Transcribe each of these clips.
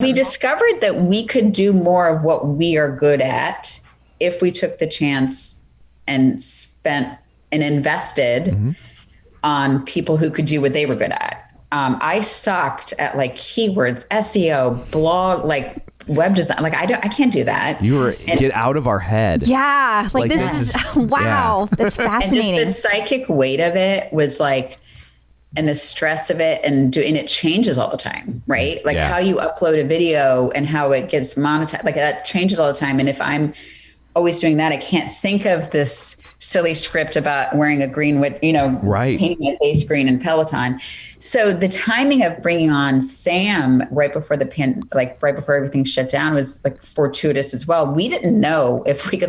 We discovered that we could do more of what we are good at if we took the chance and spent and invested on people who could do what they were good at. I sucked at like keywords, SEO, blog, like web design. Like I can't do that. Get out of our head. Yeah. Like this is wow. Yeah. That's fascinating. And just the psychic weight of it was like, and the stress of it and it changes all the time, right? Like how you upload a video and how it gets monetized, like that changes all the time. And if I'm always doing that, I can't think of this silly script about wearing a green, painting my face green in Peloton. So the timing of bringing on Sam right before right before everything shut down was like fortuitous as well. We didn't know if we could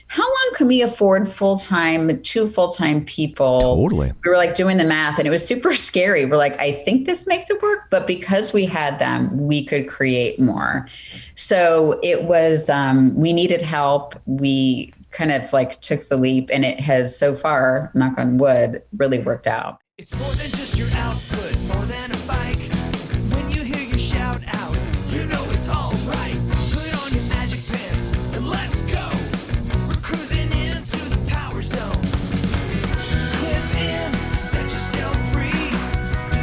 how long can we afford two full-time people? Totally. We were like doing the math and it was super scary. We're like, I think this makes it work, but because we had them, we could create more. So it was, we needed help. We kind of took the leap and it has so far, knock on wood, really worked out. It's more than just your output, more than a bike. When you hear your shout out, you know it's all right. Put on your magic pants and let's go. We're cruising into the power zone. Clip in, set yourself free.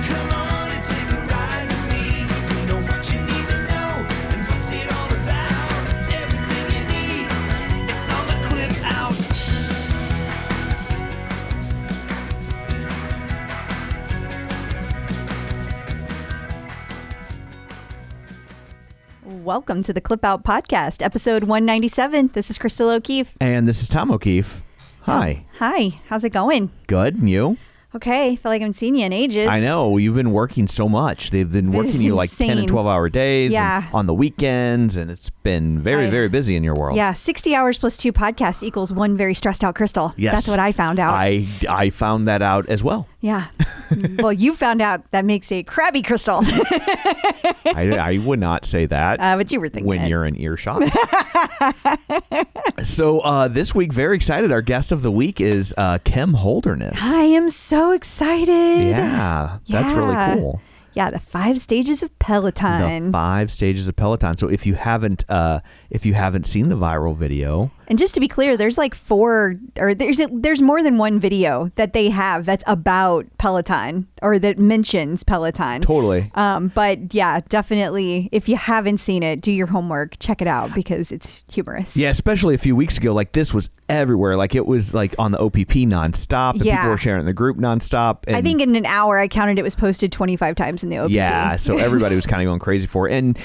Come on and take a ride with me. You know what you need to know and what's it all about. Everything you need, it's on the Clip Out. Welcome to the Clip Out Podcast, episode 197. This is Crystal O'Keefe. And this is Tom O'Keefe. Hi. Hi. How's it going? Good. And you? Okay. I feel like I haven't seen you in ages. I know. You've been working so much. They've been working you like 10 and 12-hour days on the weekends, and it's been very, very busy in your world. Yeah. 60 hours plus 2 podcasts equals one very stressed out Crystal. Yes. That's what I found out. I found that out as well. Yeah. Well, you found out that makes a crabby Crystal. I would not say that. But you were thinking when you're in earshot. So this week, very excited. Our guest of the week is Kim Holderness. I am so excited. Yeah, that's really cool. Yeah, the 5 stages of Peloton. The 5 stages of Peloton. So if you haven't seen the viral video. And just to be clear, there's like 4 or there's more than one video that they have that's about Peloton or that mentions Peloton. Totally. But yeah, definitely, if you haven't seen it, do your homework, check it out because it's humorous. Yeah, especially a few weeks ago, like this was everywhere. Like it was like on the OPP nonstop. The people were sharing in the group nonstop. And I think in an hour, I counted it was posted 25 times in the OPP. Yeah, so everybody was kind of going crazy for it. And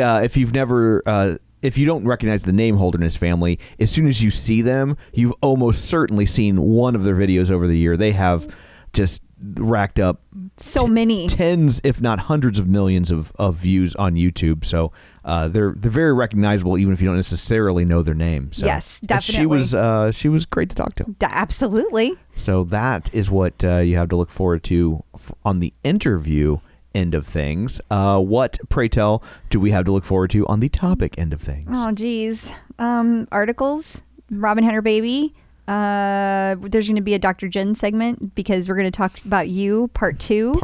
if you've never... if you don't recognize the name Holderness family, as soon as you see them, you've almost certainly seen one of their videos over the year. They have just racked up so many tens, if not hundreds of millions of views on YouTube. So they're very recognizable, even if you don't necessarily know their name. So, yes, definitely. She was great to talk to. Absolutely. So that is what you have to look forward to on the interview end of things. What, pray tell, do we have to look forward to on the topic end of things? Oh, geez. Articles, Arzon Has Her Baby. There's going to be a Dr. Jenn segment because we're going to talk about you, part 2.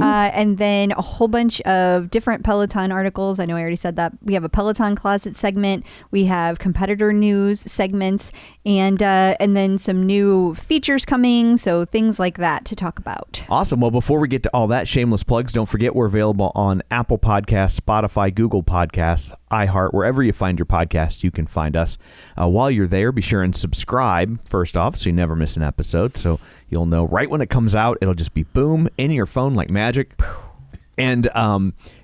And then a whole bunch of different Peloton articles. I know I already said that. We have a Peloton Closet segment. We have competitor news segments and then some new features coming. So things like that to talk about. Awesome. Well, before we get to all that, shameless plugs, don't forget we're available on Apple Podcasts, Spotify, Google Podcasts, iHeart, wherever you find your podcasts, you can find us. While you're there, be sure and subscribe first off, so you never miss an episode. So you'll know right when it comes out. It'll just be boom in your phone like magic. And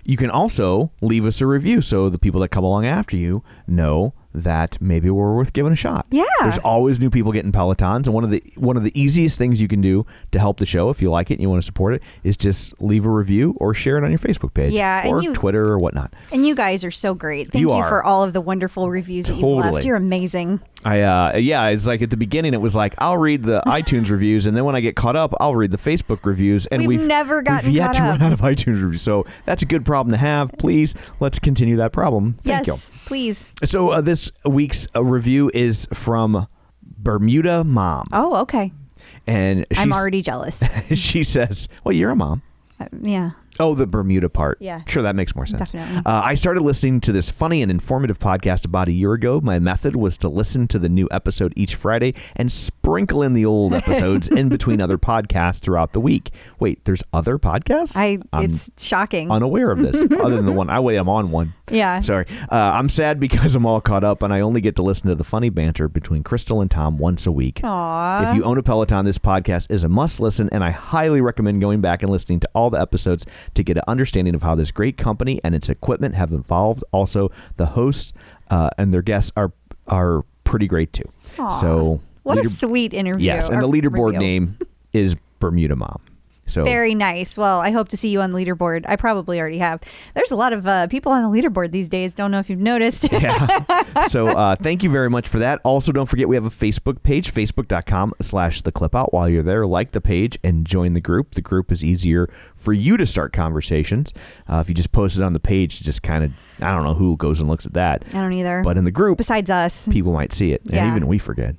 you can also leave us a review so the people that come along after you know that maybe we're worth giving a shot. Yeah. There's always new people getting Pelotons, and one of the easiest things you can do to help the show, if you like it and you want to support it, is just leave a review or share it on your Facebook page. Yeah, or Twitter or whatnot. And you guys are so great. Thank you for all of the wonderful reviews that you've left. You're amazing. It's like at the beginning it was like I'll read the iTunes reviews, and then when I get caught up, I'll read the Facebook reviews. And we've never gotten we've yet caught to up. run out of iTunes reviews, so that's a good problem to have. Please, let's continue that problem. Thank you. Please. So this week's review is from Bermuda Mom. Oh, okay. And I'm already jealous. She says, "Well, you're a mom." Yeah. Oh, the Bermuda part. Yeah. Sure, that makes more sense. Definitely. I started listening to this funny and informative podcast about a year ago. My method was to listen to the new episode each Friday and sprinkle in the old episodes in between other podcasts throughout the week. Wait, there's other podcasts? It's shocking. Unaware of this, other than the one. I'm on one. Yeah. Sorry. I'm sad because I'm all caught up and I only get to listen to the funny banter between Crystal and Tom once a week. Aww. If you own a Peloton, this podcast is a must listen, and I highly recommend going back and listening to all the episodes to get an understanding of how this great company and its equipment have evolved. Also, the hosts and their guests are pretty great too. Aww. So what a sweet interview. Yes, and the leaderboard name is Bermuda Mom. So very nice. Well, I hope to see you on the leaderboard. I probably already have. There's a lot of people on the leaderboard these days. Don't know if you've noticed. Yeah. So thank you very much for that. Also, don't forget we have a Facebook page, facebook.com/theclipout. While you're there, like the page and join the group. The group is easier for you to start conversations. If you just post it on the page, just kind of, I don't know who goes and looks at that. I don't either. But in the group, besides us, people might see it. And even we forget.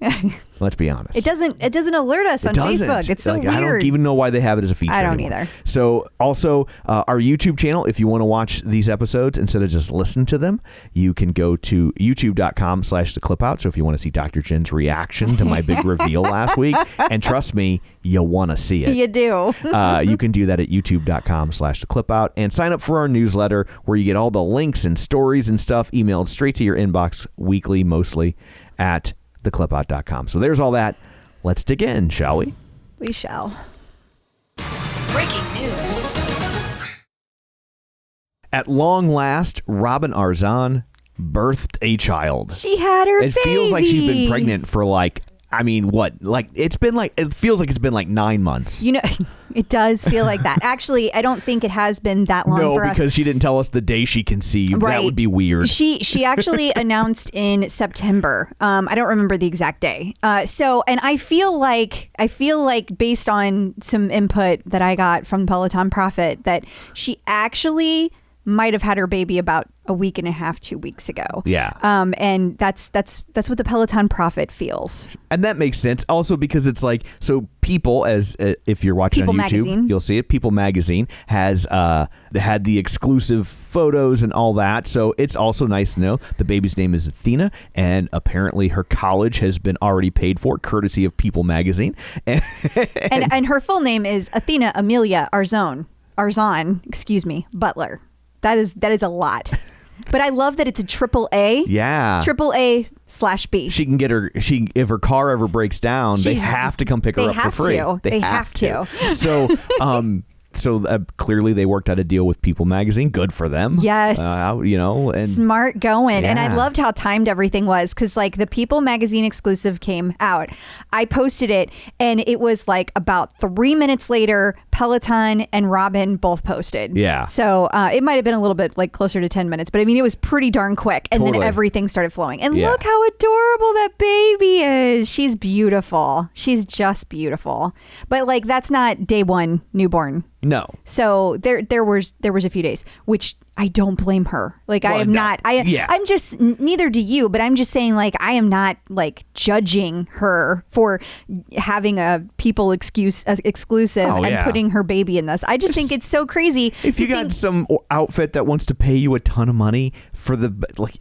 Let's be honest. It doesn't alert us on Facebook. It's so weird. I don't even know why they have it as a feature I don't anymore. either. So also our YouTube channel, if you want to watch these episodes instead of just listen to them, you can go to youtube.com/theclipout. So if you want to see Dr. Jenn's reaction to my big reveal last week, and trust me, you want to see it. You do. You can do that at youtube.com/theclipout and sign up for our newsletter where you get all the links and stories and stuff emailed straight to your inbox weekly, mostly at theclipout.com. So there's all that. Let's dig in, shall we? We shall. Breaking news. At long last, Robin Arzon birthed a child. She had her baby. It feels like she's been pregnant for it feels like it's been like 9 months. You know, it does feel like that. Actually, I don't think it has been that long for us. No, because she didn't tell us the day she conceived. Right. That would be weird. She actually announced in September. I don't remember the exact day. And I feel like based on some input that I got from Peloton Prophet that she actually might have had her baby about a week and a half, 2 weeks ago. Yeah. And that's what the Peloton Prophet feels. And that makes sense. Also because it's like, so People, as if you're watching People on YouTube, Magazine. You'll see it. People Magazine has had the exclusive photos and all that. So it's also nice to know the baby's name is Athena, and apparently her college has been already paid for, courtesy of People Magazine. And her full name is Athena Amelia Arzon, Butler. That is a lot. But I love that it's a triple A. Yeah. Triple A/B. She can get her. If her car ever breaks down, they have to come pick her up for free. They have to. So clearly they worked out a deal with People Magazine. Good for them. Yes. And smart going. Yeah. And I loved how timed everything was, because like the People Magazine exclusive came out. I posted it and it was like about 3 minutes later, Peloton and Robin both posted. Yeah. So it might have been a little bit like closer to 10 minutes, but I mean, it was pretty darn quick. And then everything started flowing. And look how adorable that baby is. She's beautiful. She's just beautiful. But like, that's not day one newborn. No. So there was a few days, which I don't blame her. Like, well, I am not. I'm just, neither do you, but I'm just saying, like, I am not like judging her for having a People exclusive and putting her baby in this. I just think it's so crazy. If you got some outfit that wants to pay you a ton of money for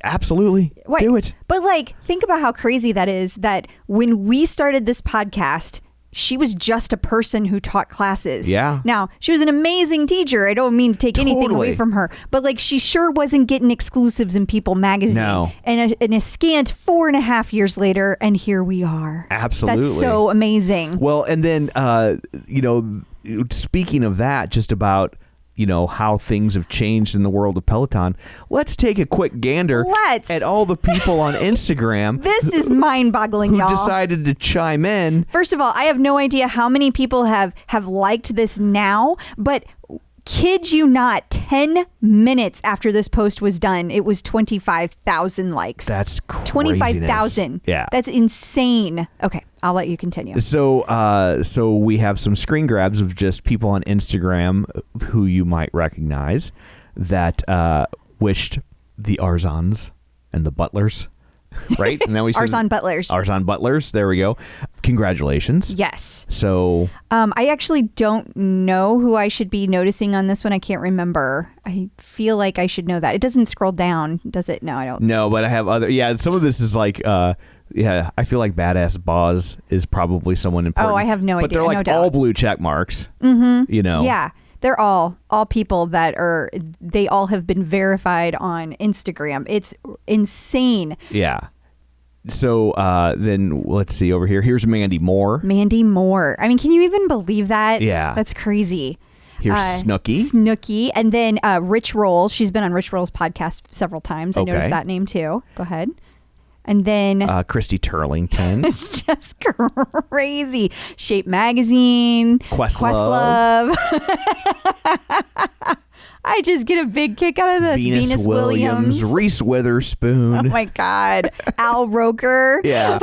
absolutely do it. But like, think about how crazy that is, that when we started this podcast, she was just a person who taught classes. Yeah. Now, she was an amazing teacher. I don't mean to take anything away from her, but like, she sure wasn't getting exclusives in People Magazine. No. And a scant 4.5 years later, and here we are. Absolutely. That's so amazing. Well, and then, speaking of that, just about, how things have changed in the world of Peloton. Let's take a quick gander at all the people on Instagram. This is mind-boggling, y'all. Who decided to chime in. First of all, I have no idea how many people have liked this now, but kid you not, 10 minutes after this post was done, it was 25,000 likes. That's crazy. 25,000. Yeah. That's insane. Okay, I'll let you continue. So we have some screen grabs of just people on Instagram who you might recognize that wished the Arzons and the Butlers. Right? And then we Arzon Butlers. Arzon Butlers. There we go. congratulations. Yes. So I actually don't know who I should be noticing on this one. I can't remember. I feel like I should know that. It doesn't scroll down, does it? No, I don't. No, but I have other. Yeah, some of this is like. Yeah, I feel like Badass Boz is probably someone important. Oh, I have no idea. But they're like no all blue check marks. You know. Yeah. They're all people that they all have been verified on Instagram. It's insane. Yeah. So then let's see over here. Here's Mandy Moore. Mandy Moore. I mean, can you even believe that? Yeah. That's crazy. Here's Snooki. Snooki. And then Rich Roll. She's been on Rich Roll's podcast several times. I Okay. noticed that name too. Go ahead. And then Christy Turlington. it's just crazy. Shape Magazine. Questlove. I just get a big kick out of this. Venus Williams. Reese Witherspoon. Oh my God. Al Roker. Yeah.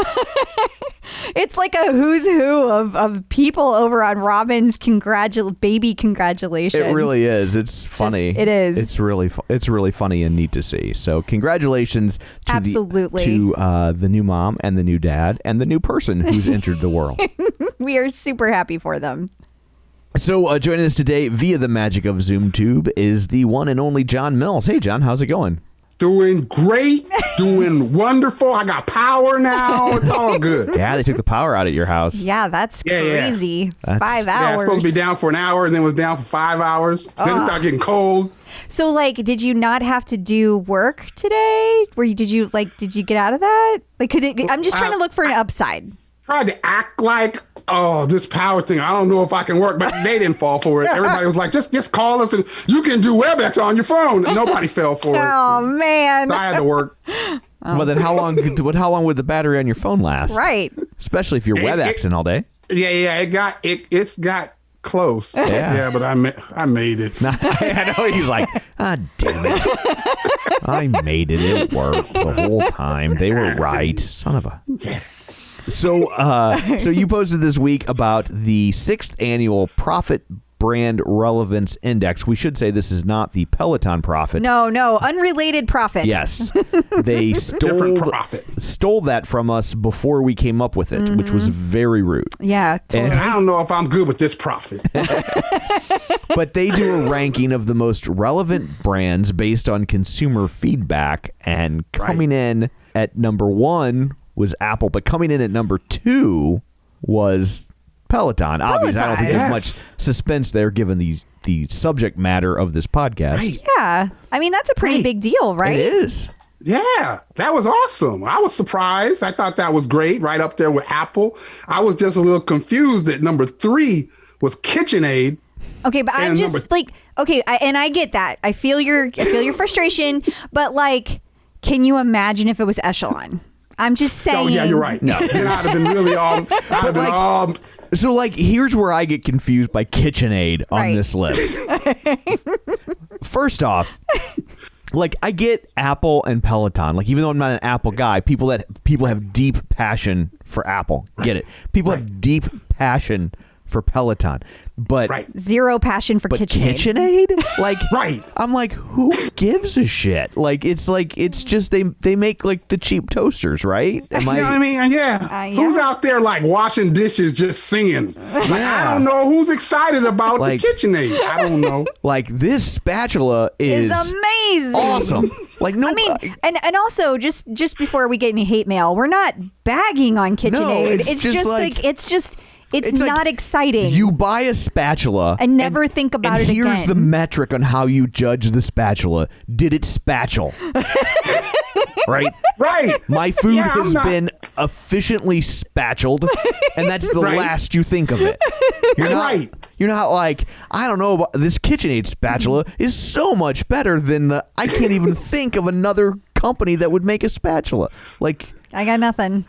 It's like a who's who of people over on Robin's baby congratulations. It really is. It's funny. It is. It's really funny and neat to see. So congratulations to the new mom and the new dad and the new person who's entered the world. We are super happy for them. So joining us today via the magic of ZoomTube is the one and only John Mills. Hey, John, how's it going? Doing great, doing wonderful. I got power now. It's all good. Yeah, they took the power out at your house. Yeah, that's crazy. That's- 5 Yeah, hours. it's supposed to be down for an hour and then was down for 5 hours. Then it started getting cold. So, like, did you not have to do work today? Did you get out of that? Like, I'm just trying to look for an upside. Tried to act like, oh, this power thing, I don't know if I can work, but they didn't fall for it. Everybody was like, just call us and you can do WebEx on your phone. And nobody fell for it. Oh, man. So I had to work. Well, then how long would the battery on your phone last? Right. Especially if you're WebExing all day. Yeah, it's got close. Yeah. But I made it. I know he's like, damn it. I made it. It worked the whole time. They were right. Son of a... So you posted this week about the 6th annual Profit Brand Relevance Index. We should say this is not the Peloton Profit. No, unrelated profit. Yes. They stole that from us before we came up with it, which was very rude. Yeah, totally. And I don't know if I'm good with this profit. But they do a ranking of the most relevant brands based on consumer feedback, and coming in at number 1 was Apple, but coming in at number 2 was Peloton. Obviously, I don't think there's much suspense there given the subject matter of this podcast. Right. Yeah. I mean, that's a pretty big deal, right? It is. Yeah, that was awesome. I was surprised. I thought that was great, right up there with Apple. I was just a little confused that number 3 was KitchenAid. Okay, but I'm just and I get that. I feel your frustration, but like, can you imagine if it was Echelon? I'm just saying. Oh, yeah, you're right. No. Then I'd have been really So, like, here's where I get confused by KitchenAid on this list. First off, like, I get Apple and Peloton. Like, even though I'm not an Apple guy, people have deep passion for Apple. Get it? People have deep passion for Peloton. But zero passion for KitchenAid. Like, I'm like, who gives a shit? Like, it's just they make like the cheap toasters, right? You know what I mean? Who's out there like washing dishes just singing? Like, I don't know who's excited about the KitchenAid. I don't know. Like, this spatula is amazing, awesome. Like, no, I mean, and also just before we get any hate mail, we're not bagging on KitchenAid. No, it's just like it's not like exciting. You buy a spatula and never think about it again. Here's the metric on how you judge the spatula. Did it spatule? Right? My food has been efficiently spatuled, and that's the last you think of it. You're not like, I don't know, about this KitchenAid spatula is so much better than I can't even think of another company that would make a spatula. Like, I got nothing.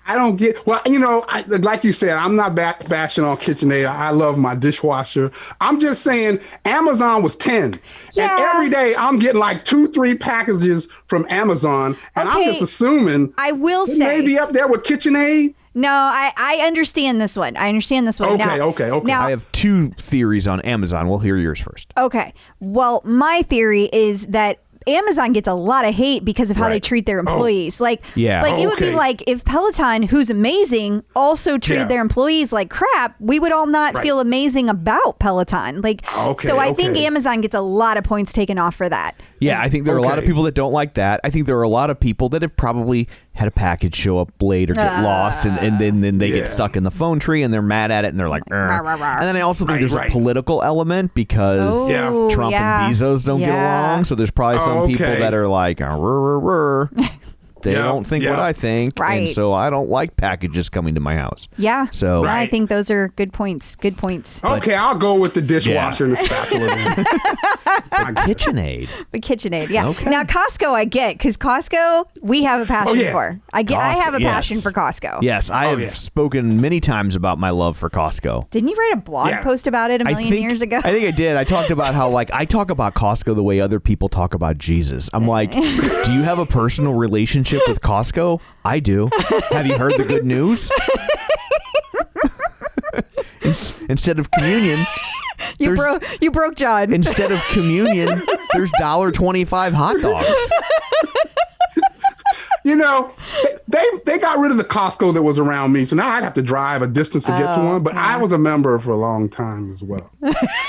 I don't get, well, you know, like you said, I'm not bashing on KitchenAid. I love my dishwasher. I'm just saying Amazon was 10. Yeah. And every day I'm getting like 2-3 packages from Amazon. And I'm just assuming I will say maybe up there with KitchenAid. No, I understand this one. Okay. Now, I have 2 theories on Amazon. We'll hear yours first. Okay. Well, my theory is that Amazon gets a lot of hate because of how they treat their employees. It would be like if Peloton, who's amazing, also treated their employees like crap, we would all not feel amazing about Peloton. So I think Amazon gets a lot of points taken off for that. Yeah, I think there are a lot of people that don't like that. I think there are a lot of people that have probably had a package show up late or get lost, and then they get stuck in the phone tree and they're mad at it and they're like, and then I also think there's a political element because Trump and Bezos don't get along. So there's probably some people that are like, they don't think what I think, and so I don't like packages coming to my house. Yeah. So I think those are good points. Good points. Okay, I'll go with the dishwasher and the spatula. KitchenAid. The KitchenAid. Yeah. Okay. Now Costco, I get, because Costco we have a passion for. I have a passion for Costco. Yes, I have spoken many times about my love for Costco. Didn't you write a blog post about it a million years ago? I think I did. I talked about how I talk about Costco the way other people talk about Jesus. I'm like, do you have a personal relationship with Costco? I do. Have you heard the good news? Instead of communion, you broke John. Instead of communion, there's $1.25 hot dogs. They got rid of the Costco that was around me, so now I'd have to drive a distance to get to one. But I was a member for a long time as well,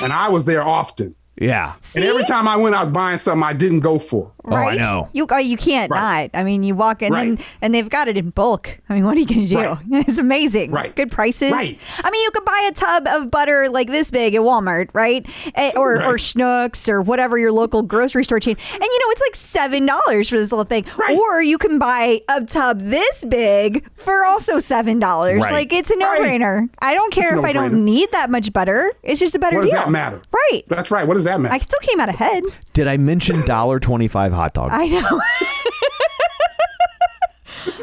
and I was there often. Yeah. See? And every time I went, I was buying something I didn't go for. Right? Oh, I know. You can't not. I mean, you walk in and they've got it in bulk. I mean, what are you going to do? Right. It's amazing. Right. Good prices. Right. I mean, you could buy a tub of butter like this big at Walmart, right? Or Schnucks or whatever your local grocery store chain. And it's like $7 for this little thing. Right. Or you can buy a tub this big for also $7. Right. Like, it's a no-brainer. Right. I don't care if I don't need that much butter. It's just a better deal. What does that matter? Right. That's right. What does that matter? I still came out ahead. Did I mention $1.25 hot dogs? I know.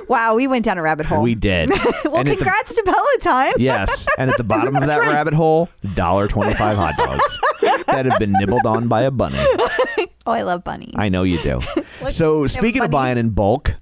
Wow, we went down a rabbit hole. We did. Well, and congrats to Peloton. Yes, and at the bottom of that rabbit hole, $1.25 hot dogs that have been nibbled on by a bunny. Oh, I love bunnies. I know you do. So speaking of buying in bulk,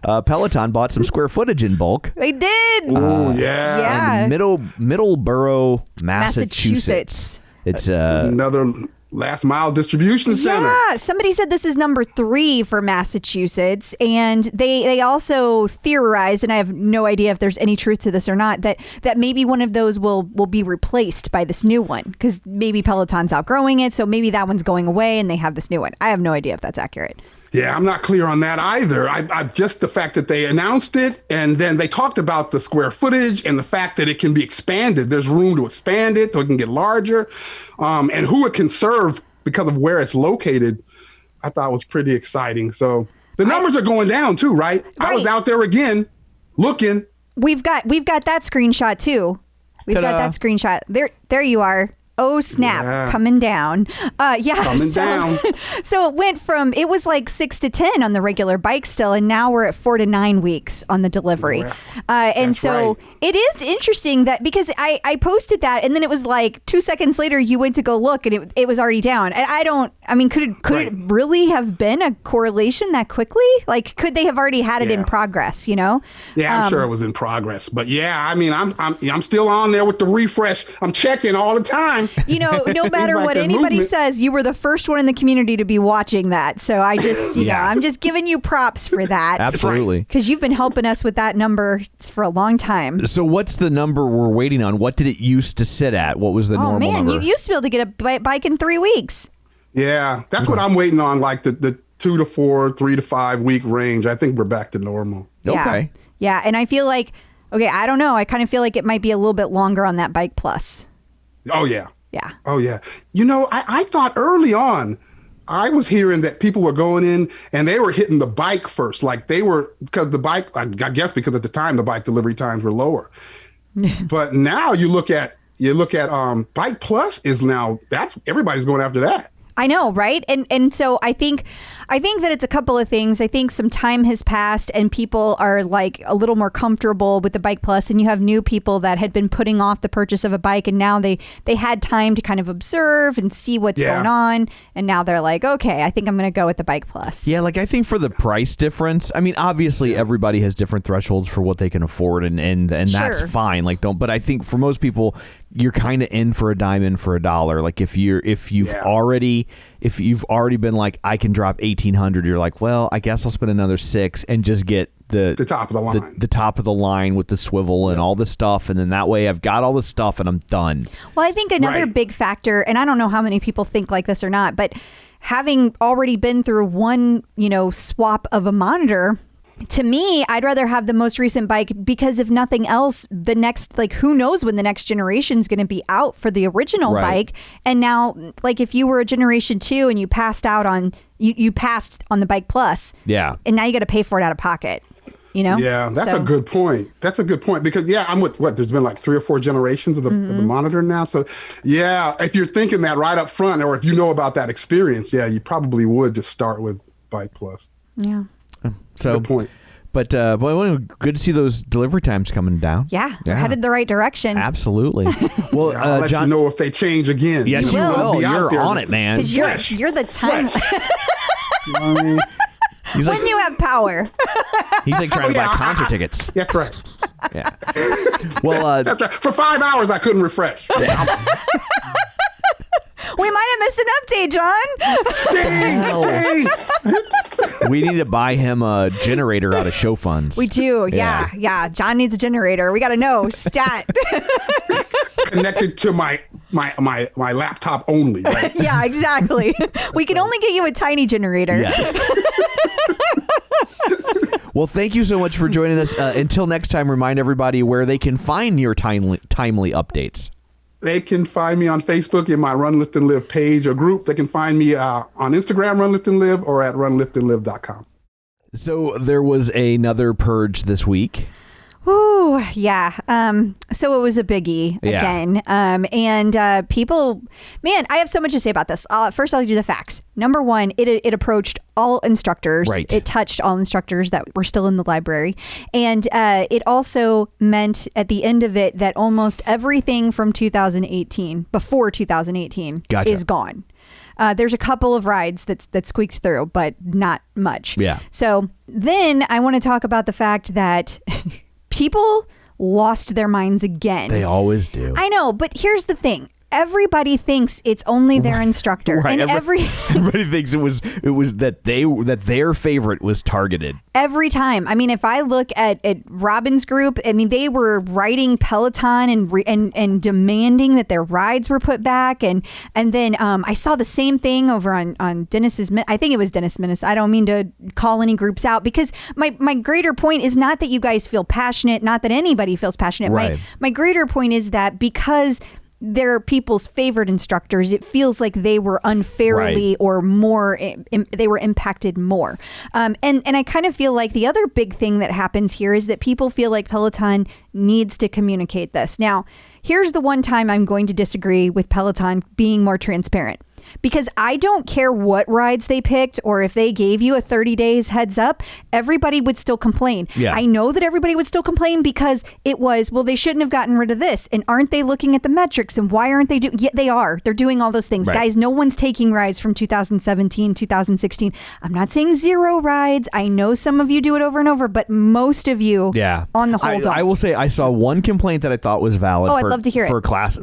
Peloton bought some square footage in bulk. They did. Oh, yeah. In Middleborough, Massachusetts. It's another last mile distribution center. Yeah, somebody said this is number 3 for Massachusetts, and they also theorized, and I have no idea if there's any truth to this or not, that maybe one of those will be replaced by this new one, because maybe Peloton's outgrowing it, so maybe that one's going away and they have this new one. I have no idea if that's accurate. Yeah, I'm not clear on that either. I just the fact that they announced it and then they talked about the square footage and the fact that it can be expanded. There's room to expand it so it can get larger, and who it can serve because of where it's located. I thought was pretty exciting. So the numbers are going down too, right? I was out there again looking. We've got that screenshot too. Got that screenshot. There you are. Oh, snap. Coming down. Coming down. So it was like 6 to 10 on the regular bike still, and now we're at 4 to 9 weeks on the delivery. It is interesting that because I posted that, and then it was like 2 seconds later you went to go look and it was already down. And could it really have been a correlation that quickly? Like, could they have already had it in progress, Yeah, I'm sure it was in progress. But I'm still on there with the refresh. I'm checking all the time. No matter what anybody says, you were the first one in the community to be watching that. So I just, I'm just giving you props for that. Absolutely. Because you've been helping us with that number for a long time. So what's the number we're waiting on? What did it used to sit at? What was the normal number? You used to be able to get a bike in 3 weeks. Yeah, that's what I'm waiting on, like the 2 to 4, 3 to 5 week range. I think we're back to normal. Okay. Yeah, and I feel like, I don't know. I kind of feel like it might be a little bit longer on that Bike Plus. Oh, yeah. Yeah. Oh, yeah. I thought early on, I was hearing that people were going in and they were hitting the bike first. Like they were, because the bike, I guess because at the time the bike delivery times were lower. But now you look at Bike Plus is now, everybody's going after that. I know, right? And so I think that it's a couple of things. I think some time has passed and people are like a little more comfortable with the Bike Plus, and you have new people that had been putting off the purchase of a bike, and now they had time to kind of observe and see what's going on, and now they're like, okay, I think I'm going to go with the Bike Plus. Yeah, like I think for the price difference, I mean, obviously everybody has different thresholds for what they can afford, and that's fine. But I think for most people, you're kind of in for a dime, in for a dollar. Like if you've already if you've already been like, I can drop 1,800, you're like, well, I guess I'll spend another $6 and just get the top of the line, the top of the line with the swivel and all the stuff, and then that way I've got all the stuff and I'm done. Well, I think another big factor, and I don't know how many people think like this or not, but having already been through one, swap of a monitor, to me, I'd rather have the most recent bike because if nothing else, the next, who knows when the next generation is going to be out for the original bike. And now, if you were a generation 2 and you passed out on, you passed on the Bike Plus. Yeah. And now you got to pay for it out of pocket. Yeah, that's a good point. That's a good point because I'm with there's been 3 or 4 generations of the monitor now. So yeah, if you're thinking that right up front, or if you know about that experience, you probably would just start with Bike Plus. Yeah. So good point. But good to see those delivery times coming down. Yeah, we're headed the right direction. Absolutely. Well, I'll let you know if they change again. Yes, you will. You're on it, man. Because you're the time. When you have power. He's trying to buy concert tickets. That's right. Yeah. Well, that's right. For 5 hours, I couldn't refresh. We might have missed an update, John. Dang. We need to buy him a generator out of show funds. We do. Yeah. John needs a generator. We got to know. Stat. Connected to my laptop only. Right? Yeah, exactly. We can only get you a tiny generator. Yes. Well, thank you so much for joining us. Until next time, remind everybody where they can find your timely updates. They can find me on Facebook in my Run, Lift, and Live page or group. They can find me on Instagram, Run, Lift, and Live, or at runliftandlive.com. So there was another purge this week. Ooh, yeah. So it was a biggie again. And people, man, I have so much to say about this. First, I'll do the facts. Number one, it approached all instructors. Right. It touched all instructors that were still in the library. And it also meant at the end of it that almost everything from 2018, before 2018, is gone. There's a couple of rides that squeaked through, but not much. Yeah. So then I want to talk about the fact that people lost their minds again. They always do. I know, but here's the thing. Everybody thinks it's only their instructor. Right. And everybody thinks it was that their favorite was targeted. Every time. I mean, if I look at Robin's group, I mean, they were writing Peloton and demanding that their rides were put back. And then I saw the same thing over on Dennis's, I think it was Dennis Minnis. I don't mean to call any groups out because my greater point is not that you guys feel passionate, not that anybody feels passionate. Right. My greater point is that because they're people's favorite instructors, it feels like they were unfairly or more, they were impacted more. And I kind of feel like the other big thing that happens here is that people feel like Peloton needs to communicate this. Now, here's the one time I'm going to disagree with Peloton being more transparent. Because I don't care what rides they picked or if they gave you a 30 days heads up, everybody would still complain. Yeah. I know that everybody would still complain because it was, well, they shouldn't have gotten rid of this. And aren't they looking at the metrics? And why aren't they doing? Yeah, they are. They're doing all those things. Right. Guys, no one's taking rides from 2017, 2016. I'm not saying zero rides. I know some of you do it over and over, but most of you on the whole I will say I saw one complaint that I thought was valid. I'd love to hear it.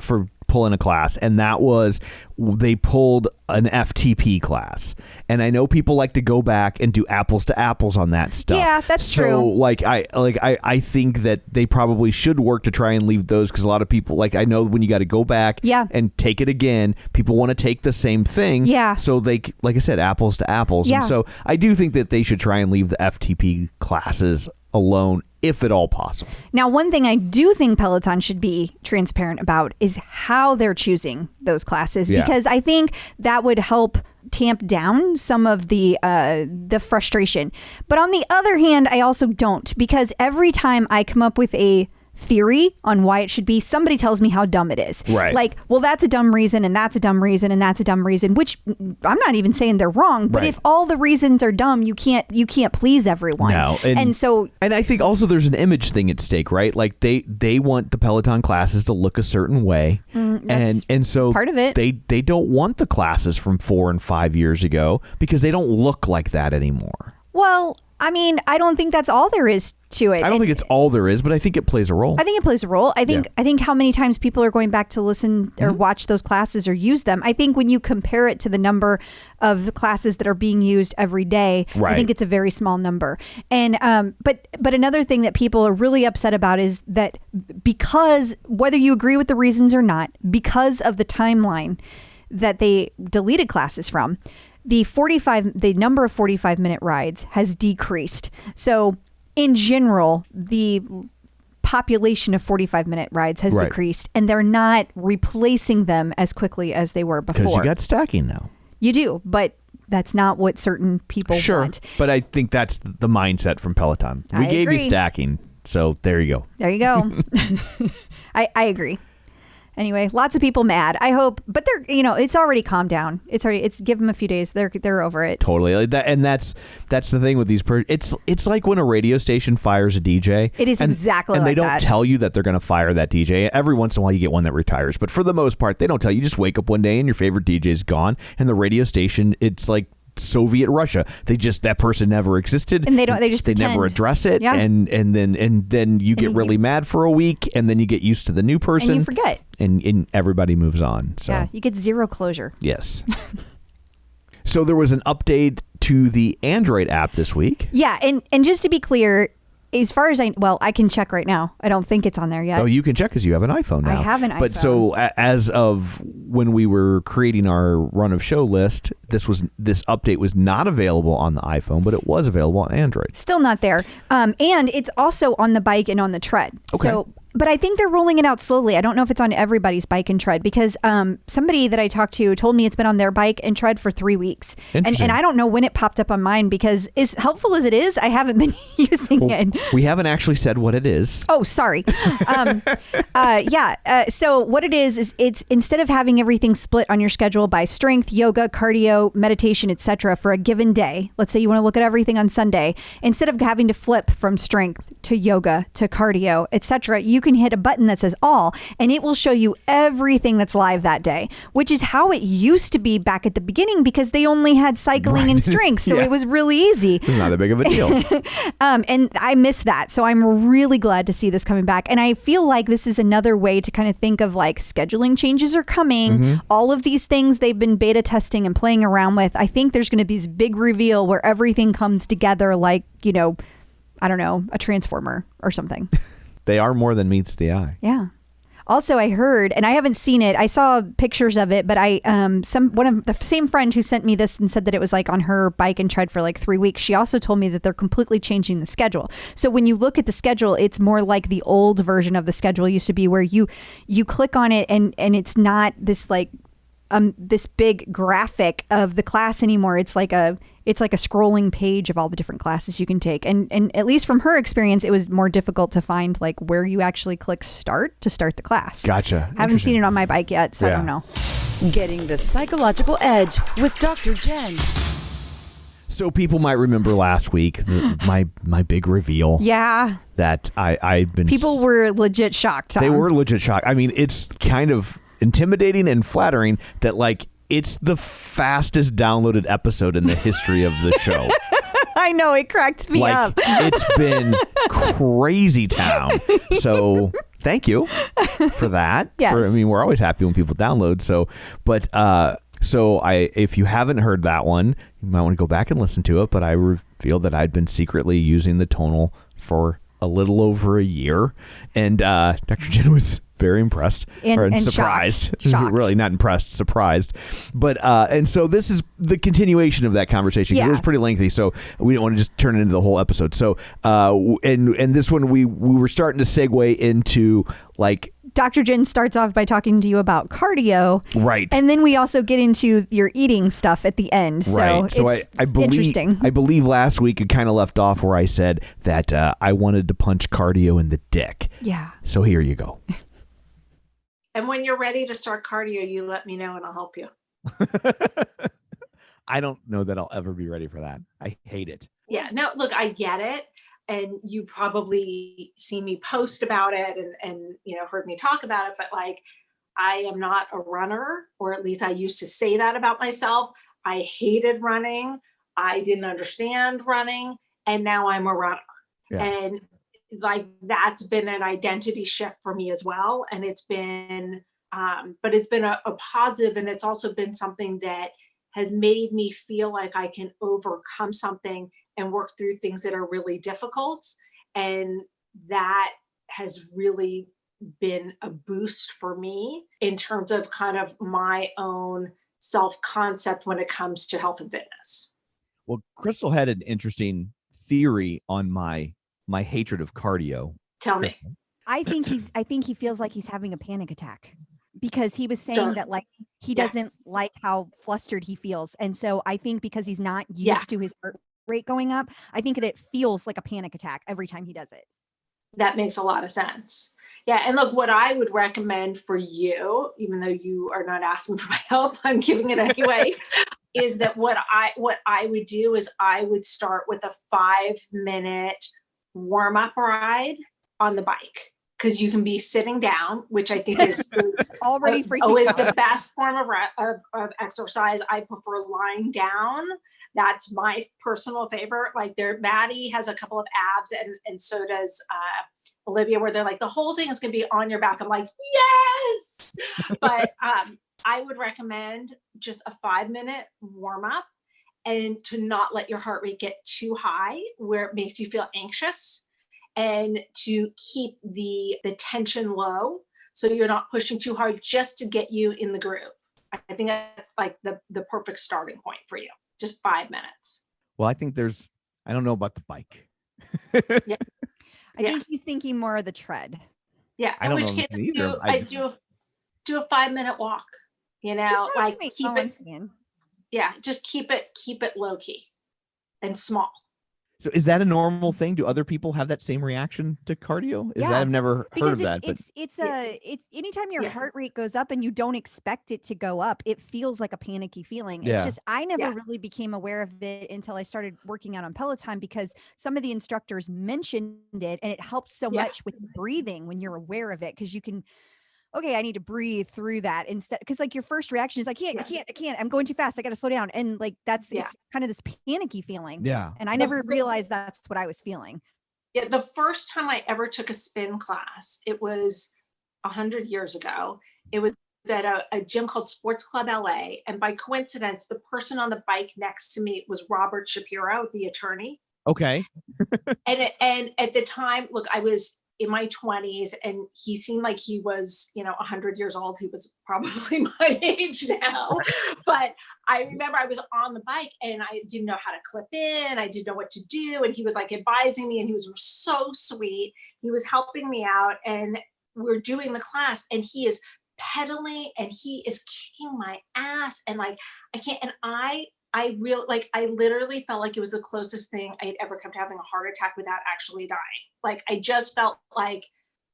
For pulling a class, and that was they pulled an FTP class. And I know people like to go back and do apples to apples on that stuff. Yeah, that's true. So I think that they probably should work to try and leave those, because a lot of people, I know when you got to go back and take it again, people want to take the same thing. Yeah. So they, like I said, apples to apples. Yeah. And so I do think that they should try and leave the FTP classes alone, if at all possible. Now, one thing I do think Peloton should be transparent about is how they're choosing those classes, because I think that would help tamp down some of the frustration. But on the other hand, I also don't, because every time I come up with a theory on why it should be, somebody tells me how dumb it is. Right. Like, well, that's a dumb reason, and that's a dumb reason, and that's a dumb reason, which I'm not even saying they're wrong, but if all the reasons are dumb, you can't please everyone. No. And I think also there's an image thing at stake, right? Like they want the Peloton classes to look a certain way. And so part of it. They don't want the classes from 4 and 5 years ago because they don't look like that anymore. Well, I mean, I don't think that's all there is to it. I don't think it's all there is, but I think it plays a role. I think it plays a role. I think how many times people are going back to listen or watch those classes or use them. I think when you compare it to the number of the classes that are being used every day, I think it's a very small number. And but another thing that people are really upset about is that because whether you agree with the reasons or not, because of the timeline that they deleted classes from, the number of 45-minute rides has decreased. So in general, the population of 45-minute rides has decreased, and they're not replacing them as quickly as they were before. Because you got stacking now. You do, but that's not what certain people want. But I think that's the mindset from Peloton. We gave you stacking, so there you go. There you go. I agree. Anyway, lots of people mad. I hope, but they're, it's already calmed down. It's give them a few days. They're over it. Totally. That's the thing with these. It's like when a radio station fires a DJ. It is exactly like that. And they don't tell you that they're going to fire that DJ. Every once in a while you get one that retires. But for the most part, they don't tell you. You just wake up one day and your favorite DJ is gone. And the radio station, it's like Soviet Russia. That person never existed, and they never address it, and then you get really mad for a week, and then you get used to the new person, and you forget, and everybody moves on. So you get zero closure. Yes. So there was an update to the Android app this week. Yeah, and just to be clear, as far as I can check right now. I don't think it's on there yet. Oh, you can check because you have an iPhone now. I have an iPhone. But so as of when we were creating our run of show list, this update was not available on the iPhone, but it was available on Android. Still not there. And it's also on the bike and on the tread. Okay. So, but I think they're rolling it out slowly. I don't know if it's on everybody's bike and tread because somebody that I talked to told me it's been on their bike and tread for 3 weeks. And I don't know when it popped up on mine because as helpful as it is, I haven't been using it. We haven't actually said what it is. Oh, sorry. So what it is it's instead of having everything split on your schedule by strength, yoga, cardio, meditation, etc. for a given day, let's say you want to look at everything on Sunday, instead of having to flip from strength to yoga to cardio, etc., you can hit a button that says all, and it will show you everything that's live that day, which is how it used to be back at the beginning because they only had cycling and strength. So it was really easy. It's not that big of a deal. And I miss that. So I'm really glad to see this coming back. And I feel like this is another way to kind of think of like scheduling changes are coming. Mm-hmm. All of these things they've been beta testing and playing around with. I think there's going to be this big reveal where everything comes together like, I don't know, a transformer or something. They are more than meets the eye. Yeah. Also, I heard, and I haven't seen it. I saw pictures of it, but one of the same friend who sent me this and said that it was like on her bike and tread for like 3 weeks. She also told me that they're completely changing the schedule. So when you look at the schedule, it's more like the old version of the schedule used to be, where you click on it and it's not this like this big graphic of the class anymore. It's like a scrolling page of all the different classes you can take. And at least from her experience, it was more difficult to find like where you actually click start to start the class. Gotcha. Haven't seen it on my bike yet, so I don't know. Getting the psychological edge with Dr. Jenn. So people might remember last week my big reveal. Yeah. That I've been. People were legit shocked. Tom. They were legit shocked. I mean, it's kind of intimidating and flattering that like it's the fastest downloaded episode in the history of the show. I know, it cracked me up. It's been crazy town. So thank you for that. Yes. We're always happy when people download. If you haven't heard that one, you might want to go back and listen to it. But I revealed that I'd been secretly using the Tonal for a little over a year, and Dr. Jenn was very impressed and surprised. Shocked. Really not impressed, surprised. But and so this is the continuation of that conversation because it was pretty lengthy. So we didn't want to just turn it into the whole episode. So and this one we were starting to segue into like. Dr. Jenn starts off by talking to you about cardio. Right. And then we also get into your eating stuff at the end. So, right. So it's I believe, interesting. I believe last week it kind of left off where I said that I wanted to punch cardio in the dick. Yeah. So here you go. And when you're ready to start cardio, you let me know and I'll help you. I don't know that I'll ever be ready for that. I hate it. Yeah. No, look, I get it. And you probably seen me post about it and heard me talk about it, but like, I am not a runner, or at least I used to say that about myself. I hated running. I didn't understand running. And now I'm a runner. Yeah. And like that's been an identity shift for me as well. And it's been, but it's been a positive, and it's also been something that has made me feel like I can overcome something and work through things that are really difficult. And that has really been a boost for me in terms of kind of my own self-concept when it comes to health and fitness. Well, Crystal had an interesting theory on my hatred of cardio. Tell me. I think he feels like he's having a panic attack, because he was saying that like he doesn't like how flustered he feels. And so I think because he's not used to his heart rate going up, I think that it feels like a panic attack every time he does it. That makes a lot of sense. Yeah. And look, what I would recommend for you, even though you are not asking for my help, I'm giving it anyway, is that what I would do is I would start with a 5-minute warm-up ride on the bike. Because you can be sitting down, which I think is already always the best form of exercise. I prefer lying down. That's my personal favorite. Like Maddie has a couple of abs, and so does Olivia, where they're like, the whole thing is going to be on your back. I'm like, yes. But I would recommend just a 5-minute warm up, and to not let your heart rate get too high where it makes you feel anxious, and to keep the tension low so you're not pushing too hard, just to get you in the groove. I think that's like the perfect starting point for you. Just 5 minutes. Well, I think I don't know about the bike. Yeah. I think he's thinking more of the tread. Yeah. I don't in which know case either. I do a 5-minute walk, like just keep it low key and small. So is that a normal thing? Do other people have that same reaction to cardio? I've never heard of that. It's anytime your heart rate goes up and you don't expect it to go up, it feels like a panicky feeling. It's just, I never really became aware of it until I started working out on Peloton, because some of the instructors mentioned it, and it helps so much with breathing when you're aware of it. Because you can, okay, I need to breathe through that instead. Because like your first reaction is, I can't, I'm going too fast. I got to slow down. And like, it's kind of this panicky feeling. Yeah. And I never realized that's what I was feeling. Yeah. The first time I ever took a spin class, it was 100 years ago. It was at a gym called Sports Club LA. And by coincidence, the person on the bike next to me was Robert Shapiro, the attorney. Okay. and at the time, look, I was in my 20s, and he seemed like he was, 100 years old. He was probably my age now. But I remember I was on the bike and I didn't know how to clip in. I didn't know what to do. And he was like advising me, and he was so sweet. He was helping me out, and we're doing the class, and he is pedaling and he is kicking my ass. And like, I can't, and I literally felt like it was the closest thing I had ever come to having a heart attack without actually dying. Like, I just felt like,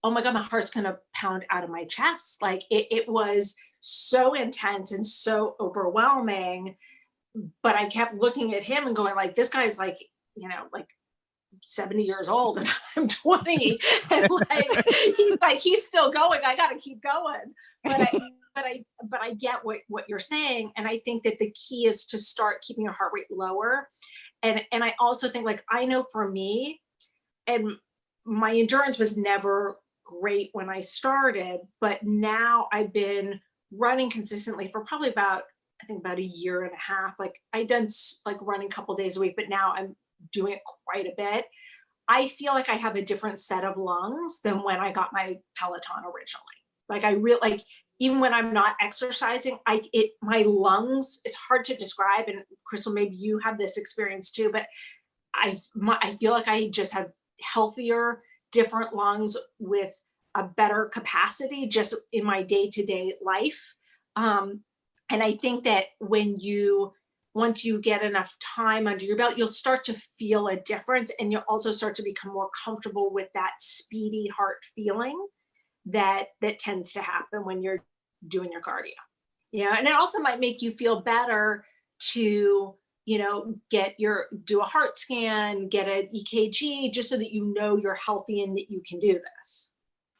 oh my God, my heart's going to pound out of my chest. Like it was so intense and so overwhelming, but I kept looking at him and going like, this guy's like, like 70 years old and I'm 20, and he's still going. I got to keep going. But I get what you're saying. And I think that the key is to start keeping your heart rate lower. And I also think, like, I know for me, and my endurance was never great when I started, but now I've been running consistently for probably about a year and a half. Like, I done like running a couple days a week, but now I'm doing it quite a bit. I feel like I have a different set of lungs than when I got my Peloton originally. Like, I really, like, even when I'm not exercising, my lungs, is hard to describe. And Crystal, maybe you have this experience too, but I feel like I just have healthier, different lungs with a better capacity just in my day-to-day life. And I think that once you get enough time under your belt, you'll start to feel a difference, and you'll also start to become more comfortable with that speedy heart feeling that tends to happen when you're doing your cardio. Yeah. And it also might make you feel better to, do a heart scan, get an EKG, just so that you're healthy and that you can do this.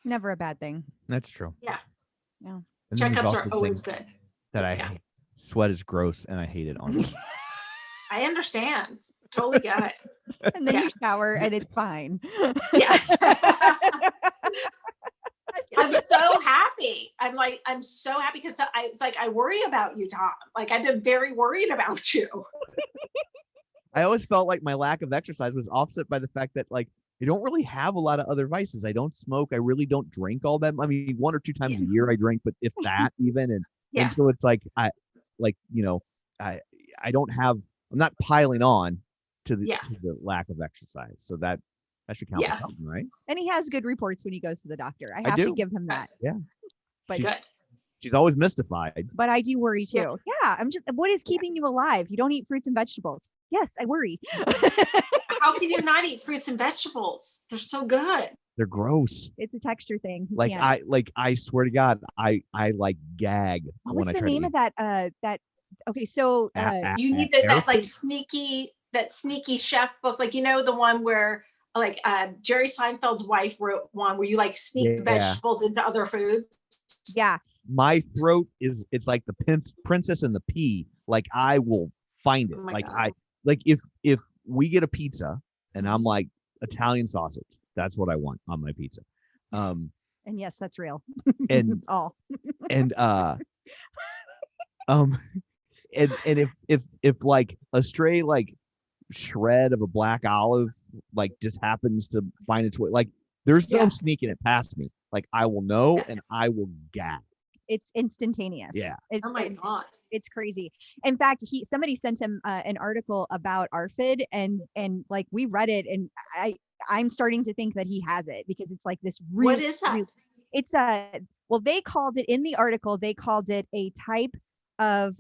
Never a bad thing. That's true. Yeah. Yeah. Checkups are always good. That sweat is gross and I hate it on me. I understand. Totally get it. And then you shower and it's fine. Yeah. I'm so happy. I'm so happy because I worry about you, Tom. Like, I've been very worried about you. I always felt like my lack of exercise was offset by the fact that, like, I don't really have a lot of other vices. I don't smoke. I really don't drink all that. I mean, 1 or 2 times a year I drink, but if that even. And so it's like, I don't have, I'm not piling on to the lack of exercise. So that should count for something, right? And he has good reports when he goes to the doctor. I have to give him that. Yeah. But she's always mystified. But I do worry too. Yeah. I'm just, what is keeping you alive? You don't eat fruits and vegetables. Yes, I worry. How can you not eat fruits and vegetables? They're so good. They're gross. It's a texture thing. I swear to God, I like gag. What was the name of that? Okay, so you need that like sneaky chef book, like, you know, the one where like Jerry Seinfeld's wife wrote one where you like sneak the vegetables into other foods. Yeah. My throat it's like the Princess and the Pea. Like, I will find it. If we get a pizza and I'm like, Italian sausage, that's what I want on my pizza. And yes, that's real. And that's all. And and if like a stray like shred of a black olive like just happens to find its way, like, there's no sneaking it past me. Like, I will know and I will gag. It's instantaneous. Yeah. Oh my God. It's crazy. In fact, somebody sent him an article about ARFID, and like, we read it, and I'm starting to think that he has it, because it's like this really, what is that? It's they called it in the article, they called it a type of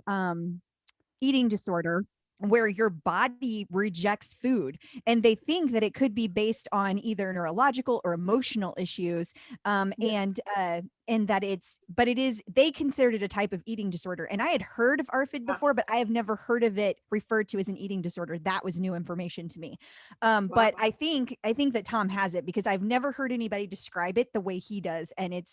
eating disorder where your body rejects food, and they think that it could be based on either neurological or emotional issues, and that it is, they considered it a type of eating disorder. And I had heard of ARFID before, but I have never heard of it referred to as an eating disorder. That was new information to me. But I think that Tom has it, because I've never heard anybody describe it the way he does. And it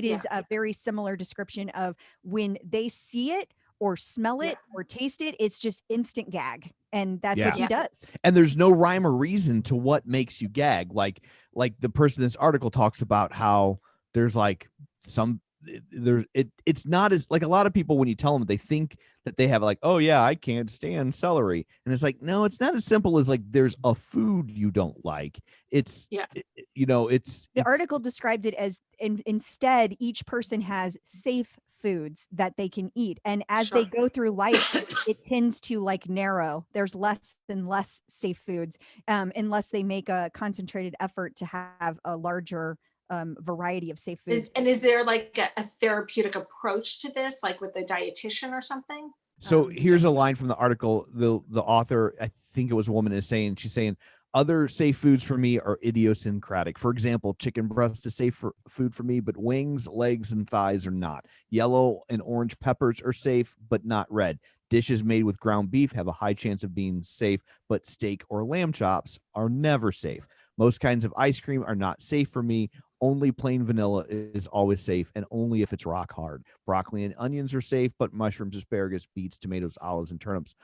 is a very similar description of when they see it or smell it or taste it, it's just instant gag. And that's what he does. And there's no rhyme or reason to what makes you gag. Like the person in this article talks about how there's like it's not as, like, a lot of people, when you tell them, they think that they have like, oh yeah, I can't stand celery. And it's like, no, it's not as simple as like, there's a food you don't like. It's, the article described it as, instead, each person has safe foods that they can eat, and as they go through life, it tends to like narrow. There's less and less safe foods, unless they make a concentrated effort to have a larger variety of safe foods. Is there like a therapeutic approach to this, like with a dietitian or something? So here's a line from the article. The author, I think it was a woman, she's saying, other safe foods for me are idiosyncratic. For example, chicken breast is safe food for me, but wings, legs, and thighs are not. Yellow and orange peppers are safe, but not red. Dishes made with ground beef have a high chance of being safe, but steak or lamb chops are never safe. Most kinds of ice cream are not safe for me. Only plain vanilla is always safe, and only if it's rock hard. Broccoli and onions are safe, but mushrooms, asparagus, beets, tomatoes, olives, and turnips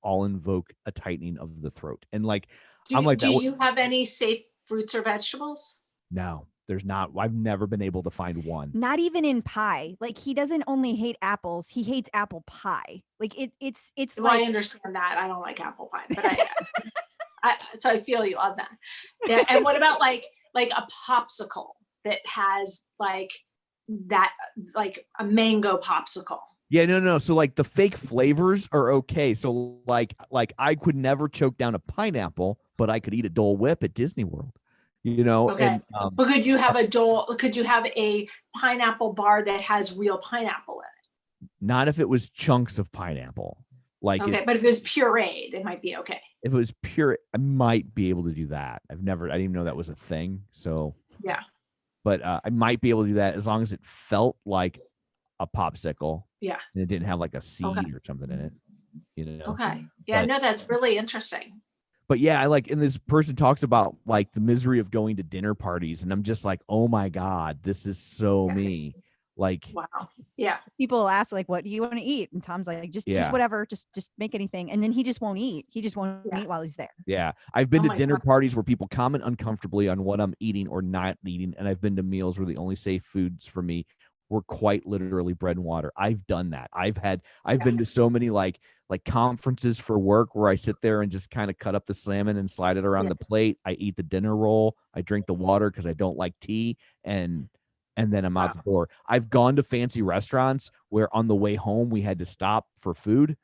all invoke a tightening of the throat. And like, do you have any safe fruits or vegetables? No, there's not. I've never been able to find one. Not even in pie. Like, he doesn't only hate apples, he hates apple pie. Like, it's well, like, I understand that. I don't like apple pie, but so I feel you on that. Yeah. And what about like a popsicle that has like a mango popsicle? Yeah, no. So like the fake flavors are okay. So like I could never choke down a pineapple, but I could eat a Dole Whip at Disney World. Okay. And, but could you have a pineapple bar that has real pineapple in it? Not if it was chunks of pineapple. Like, okay, but if it was pureed, it might be okay. If it was pure, I might be able to do that. I didn't even know that was a thing. So yeah. But I might be able to do that as long as it felt like a popsicle. Yeah. And it didn't have like a seed or something in it. Okay. Yeah, no, that's really interesting. But yeah, and this person talks about like the misery of going to dinner parties, and I'm just like, oh my God, this is so me. Like, wow. Yeah. People ask like, what do you want to eat? And Tom's like, just whatever, just make anything. And then he just won't eat. He just won't eat while he's there. Yeah. I've been to dinner parties where people comment uncomfortably on what I'm eating or not eating. And I've been to meals where the only safe foods for me were quite literally bread and water. I've done that. I've been to so many like conferences for work where I sit there and just kind of cut up the salmon and slide it around the plate. I eat the dinner roll. I drink the water because I don't like tea. And then I'm out the door. I've gone to fancy restaurants where on the way home we had to stop for food.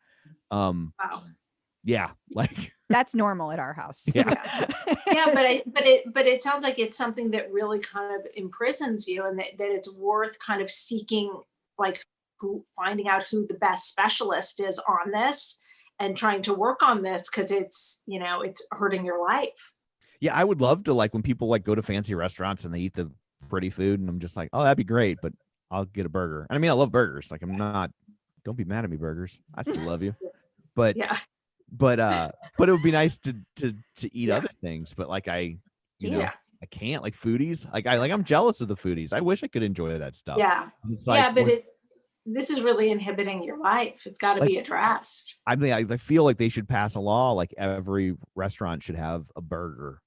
Yeah, like that's normal at our house. Yeah, but it sounds like it's something that really kind of imprisons you, and that it's worth kind of seeking, like finding out who the best specialist is on this and trying to work on this, because it's hurting your life. Yeah, I would love to, like, when people like go to fancy restaurants and they eat the pretty food, and I'm just like, oh, that'd be great, but I'll get a burger. I mean, I love burgers. Like, don't be mad at me, burgers. I still love you. But but it would be nice to eat other things. But like I can't, like foodies. I'm jealous of the foodies. I wish I could enjoy that stuff. Yeah. Like, but this is really inhibiting your life. It's got to be addressed. I mean, I feel like they should pass a law, like every restaurant should have a burger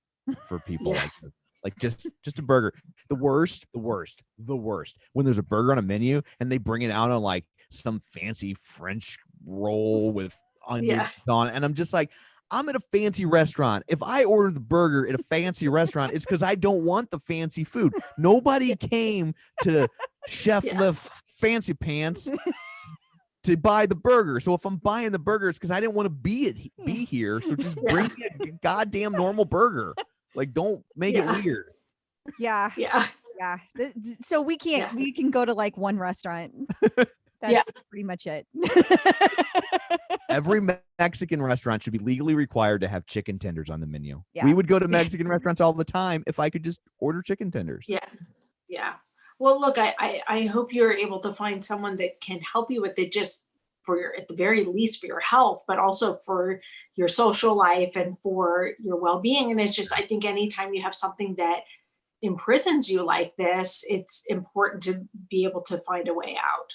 for people like this. Like just a burger. The worst. When there's a burger on a menu and they bring it out on like some fancy French roll with onions on, and I'm just like, I'm at a fancy restaurant. If I order the burger at a fancy restaurant, it's because I don't want the fancy food. Nobody came to Chef Lift Fancy Pants to buy the burger. So if I'm buying the burger, it's because I didn't want to be here. So just bring me a goddamn normal burger. Like, don't make it weird. Yeah. So we can go to like one restaurant. That's pretty much it. Every Mexican restaurant should be legally required to have chicken tenders on the menu. Yeah. We would go to Mexican restaurants all the time if I could just order chicken tenders. Yeah. Well, look, I hope you're able to find someone that can help you with it, just at the very least for your health, but also for your social life and for your well-being. And it's just, I think anytime you have something that imprisons you like this, it's important to be able to find a way out.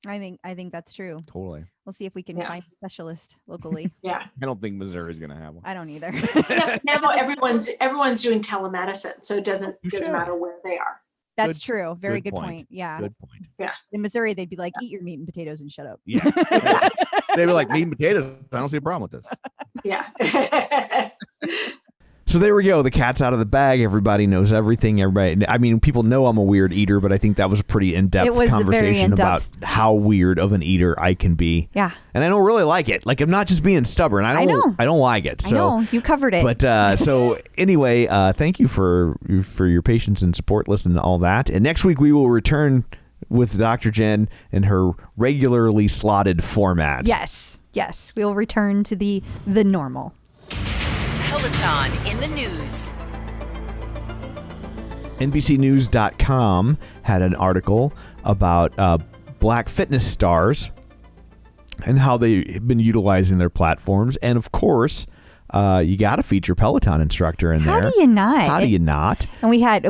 I think that's true. Totally. We'll see if we can find a specialist locally. I don't think Missouri's going to have one. I don't either. Now everyone's doing telemedicine, so it doesn't matter where they are. That's true. Very good point. Yeah. Good point. Yeah. In Missouri, they'd be like, eat your meat and potatoes and shut up. Yeah. They'd be like, meat and potatoes. I don't see a problem with this. Yeah. So there we go. The cat's out of the bag. Everybody knows everything. I mean, people know I'm a weird eater, but I think that was a pretty in-depth conversation about how weird of an eater I can be. Yeah. And I don't really like it. Like, I'm not just being stubborn. I don't like it. So, I know. You covered it. But so anyway, thank you for your patience and support listening to all that. And next week we will return with Dr. Jenn in her regularly slotted format. Yes. We will return to the normal. Peloton in the news. NBCnews.com had an article about black fitness stars and how they've been utilizing their platforms. And of course, you got to feature Peloton instructor in there. How do you not? And we got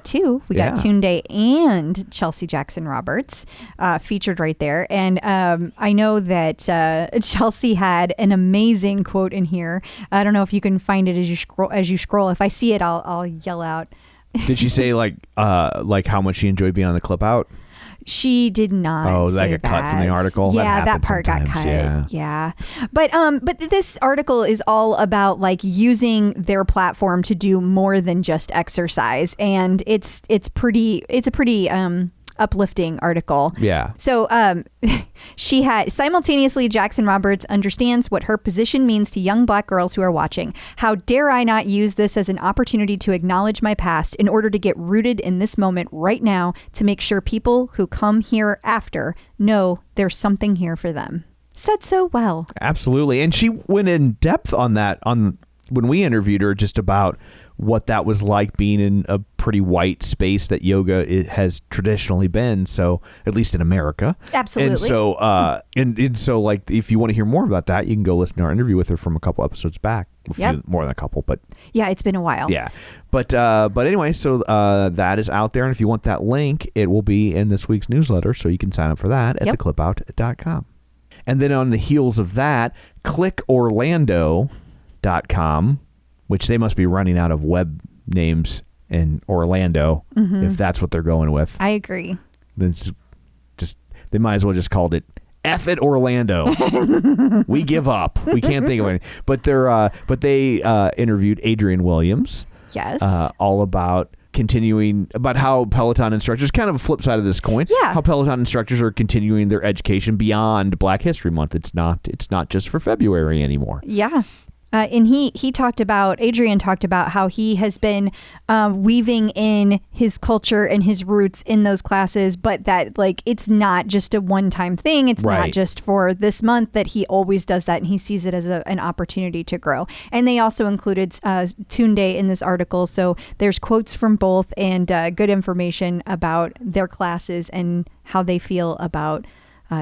two. We got Tunde and Chelsea Jackson Roberts featured right there. And I know that Chelsea had an amazing quote in here. I don't know if you can find it as you scroll. If I see it, I'll yell out. Did she say like how much she enjoyed being on the Clip Out? She did not. Oh, that got cut from the article. Yeah, that part got cut. Yeah. But this article is all about like using their platform to do more than just exercise, and it's a pretty uplifting article. Yeah. So she had simultaneously, Jackson Roberts understands what her position means to young black girls who are watching. How dare I not use this as an opportunity to acknowledge my past in order to get rooted in this moment right now to make sure people who come here after know there's something here for them. Said so well. Absolutely. And she went in depth on that, on when we interviewed her just about what that was like being in a pretty white space that yoga has traditionally been, so at least in America. Absolutely. And so and so like if you want to hear more about that, you can go listen to our interview with her from a couple episodes back. More than a couple, but yeah, it's been a while. Yeah. But anyway, so that is out there, and if you want that link, it will be in this week's newsletter, so you can sign up for that at theclipout.com. And then on the heels of that, clickorlando.com, which they must be running out of web names in Orlando, if that's what they're going with. I agree. It's just, they might as well just called it F it Orlando. We give up. We can't think of anything. But they interviewed Adrian Williams. Yes. All about about how Peloton instructors, kind of a flip side of this coin. Yeah. How Peloton instructors are continuing their education beyond Black History Month. It's not just for February anymore. Yeah. And Adrian talked about how he has been weaving in his culture and his roots in those classes, but that like it's not just a one-time thing. It's not just for this month, that he always does that, and he sees it as an opportunity to grow. And they also included Tunde in this article, so there's quotes from both and good information about their classes and how they feel about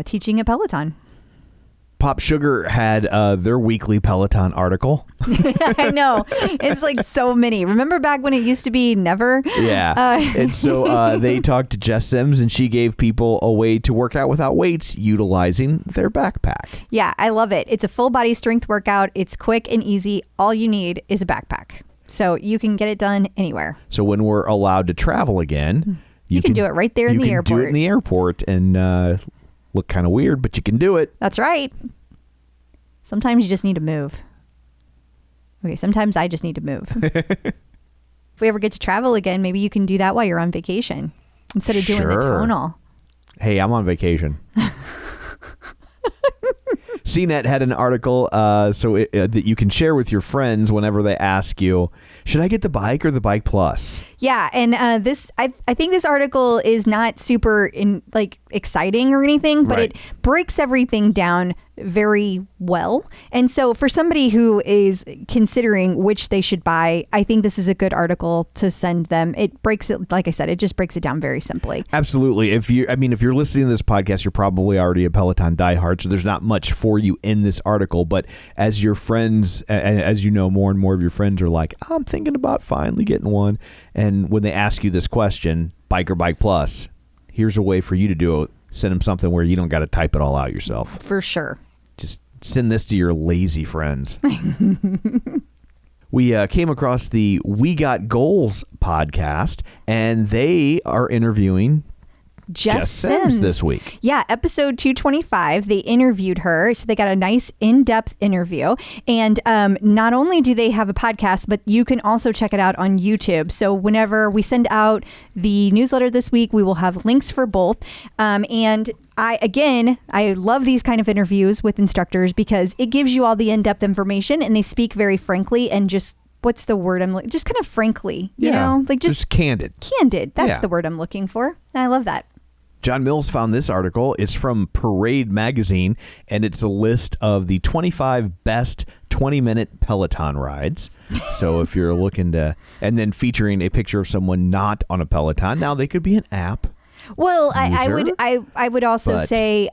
teaching a Peloton. Pop Sugar had their weekly Peloton article. I know. It's like so many. Remember back when it used to be never? Yeah. And so they talked to Jess Sims, and she gave people a way to work out without weights utilizing their backpack. Yeah, I love it. It's a full body strength workout. It's quick and easy. All you need is a backpack. So you can get it done anywhere. So when we're allowed to travel again, you can do it right there in the airport. You can do it in the airport and look kind of weird, but you can do it. That's right. Sometimes you just need to move. Okay, sometimes I just need to move. If we ever get to travel again, maybe you can do that while you're on vacation instead of doing the tonal. Hey, I'm on vacation. CNET had an article that you can share with your friends whenever they ask you, should I get the bike or the Bike Plus? Yeah, and I think this article is not super exciting or anything, but it breaks everything down very well. And so for somebody who is considering which they should buy, I think this is a good article to send them. It breaks it, like I said, it just breaks it down very simply. Absolutely. If you're listening to this podcast, you're probably already a Peloton diehard, so there's not much for you in this article. But as your friends, as you know, more and more of your friends are like, I'm thinking about finally getting one. And when they ask you this question, Bike or Bike Plus, here's a way for you to do it. Send them something where you don't got to type it all out yourself. For sure. Just send this to your lazy friends. We came across the We Got Goals podcast, and they are interviewing Jess Sims this week. Yeah, episode 225. They interviewed her, so they got a nice in-depth interview. And not only do they have a podcast, but you can also check it out on YouTube. So whenever we send out the newsletter this week, we will have links for both. And I love these kind of interviews with instructors because it gives you all the in-depth information, and they speak very frankly and just, what's the word I'm just kind of frankly, you know, like just candid. Candid. That's the word I'm looking for. And I love that. John Mills found this article. It's from Parade Magazine, and it's a list of the 25 best 20-minute Peloton rides. So if you're looking to, and then featuring a picture of someone not on a Peloton. Now, they could be an app. Well, I would also say,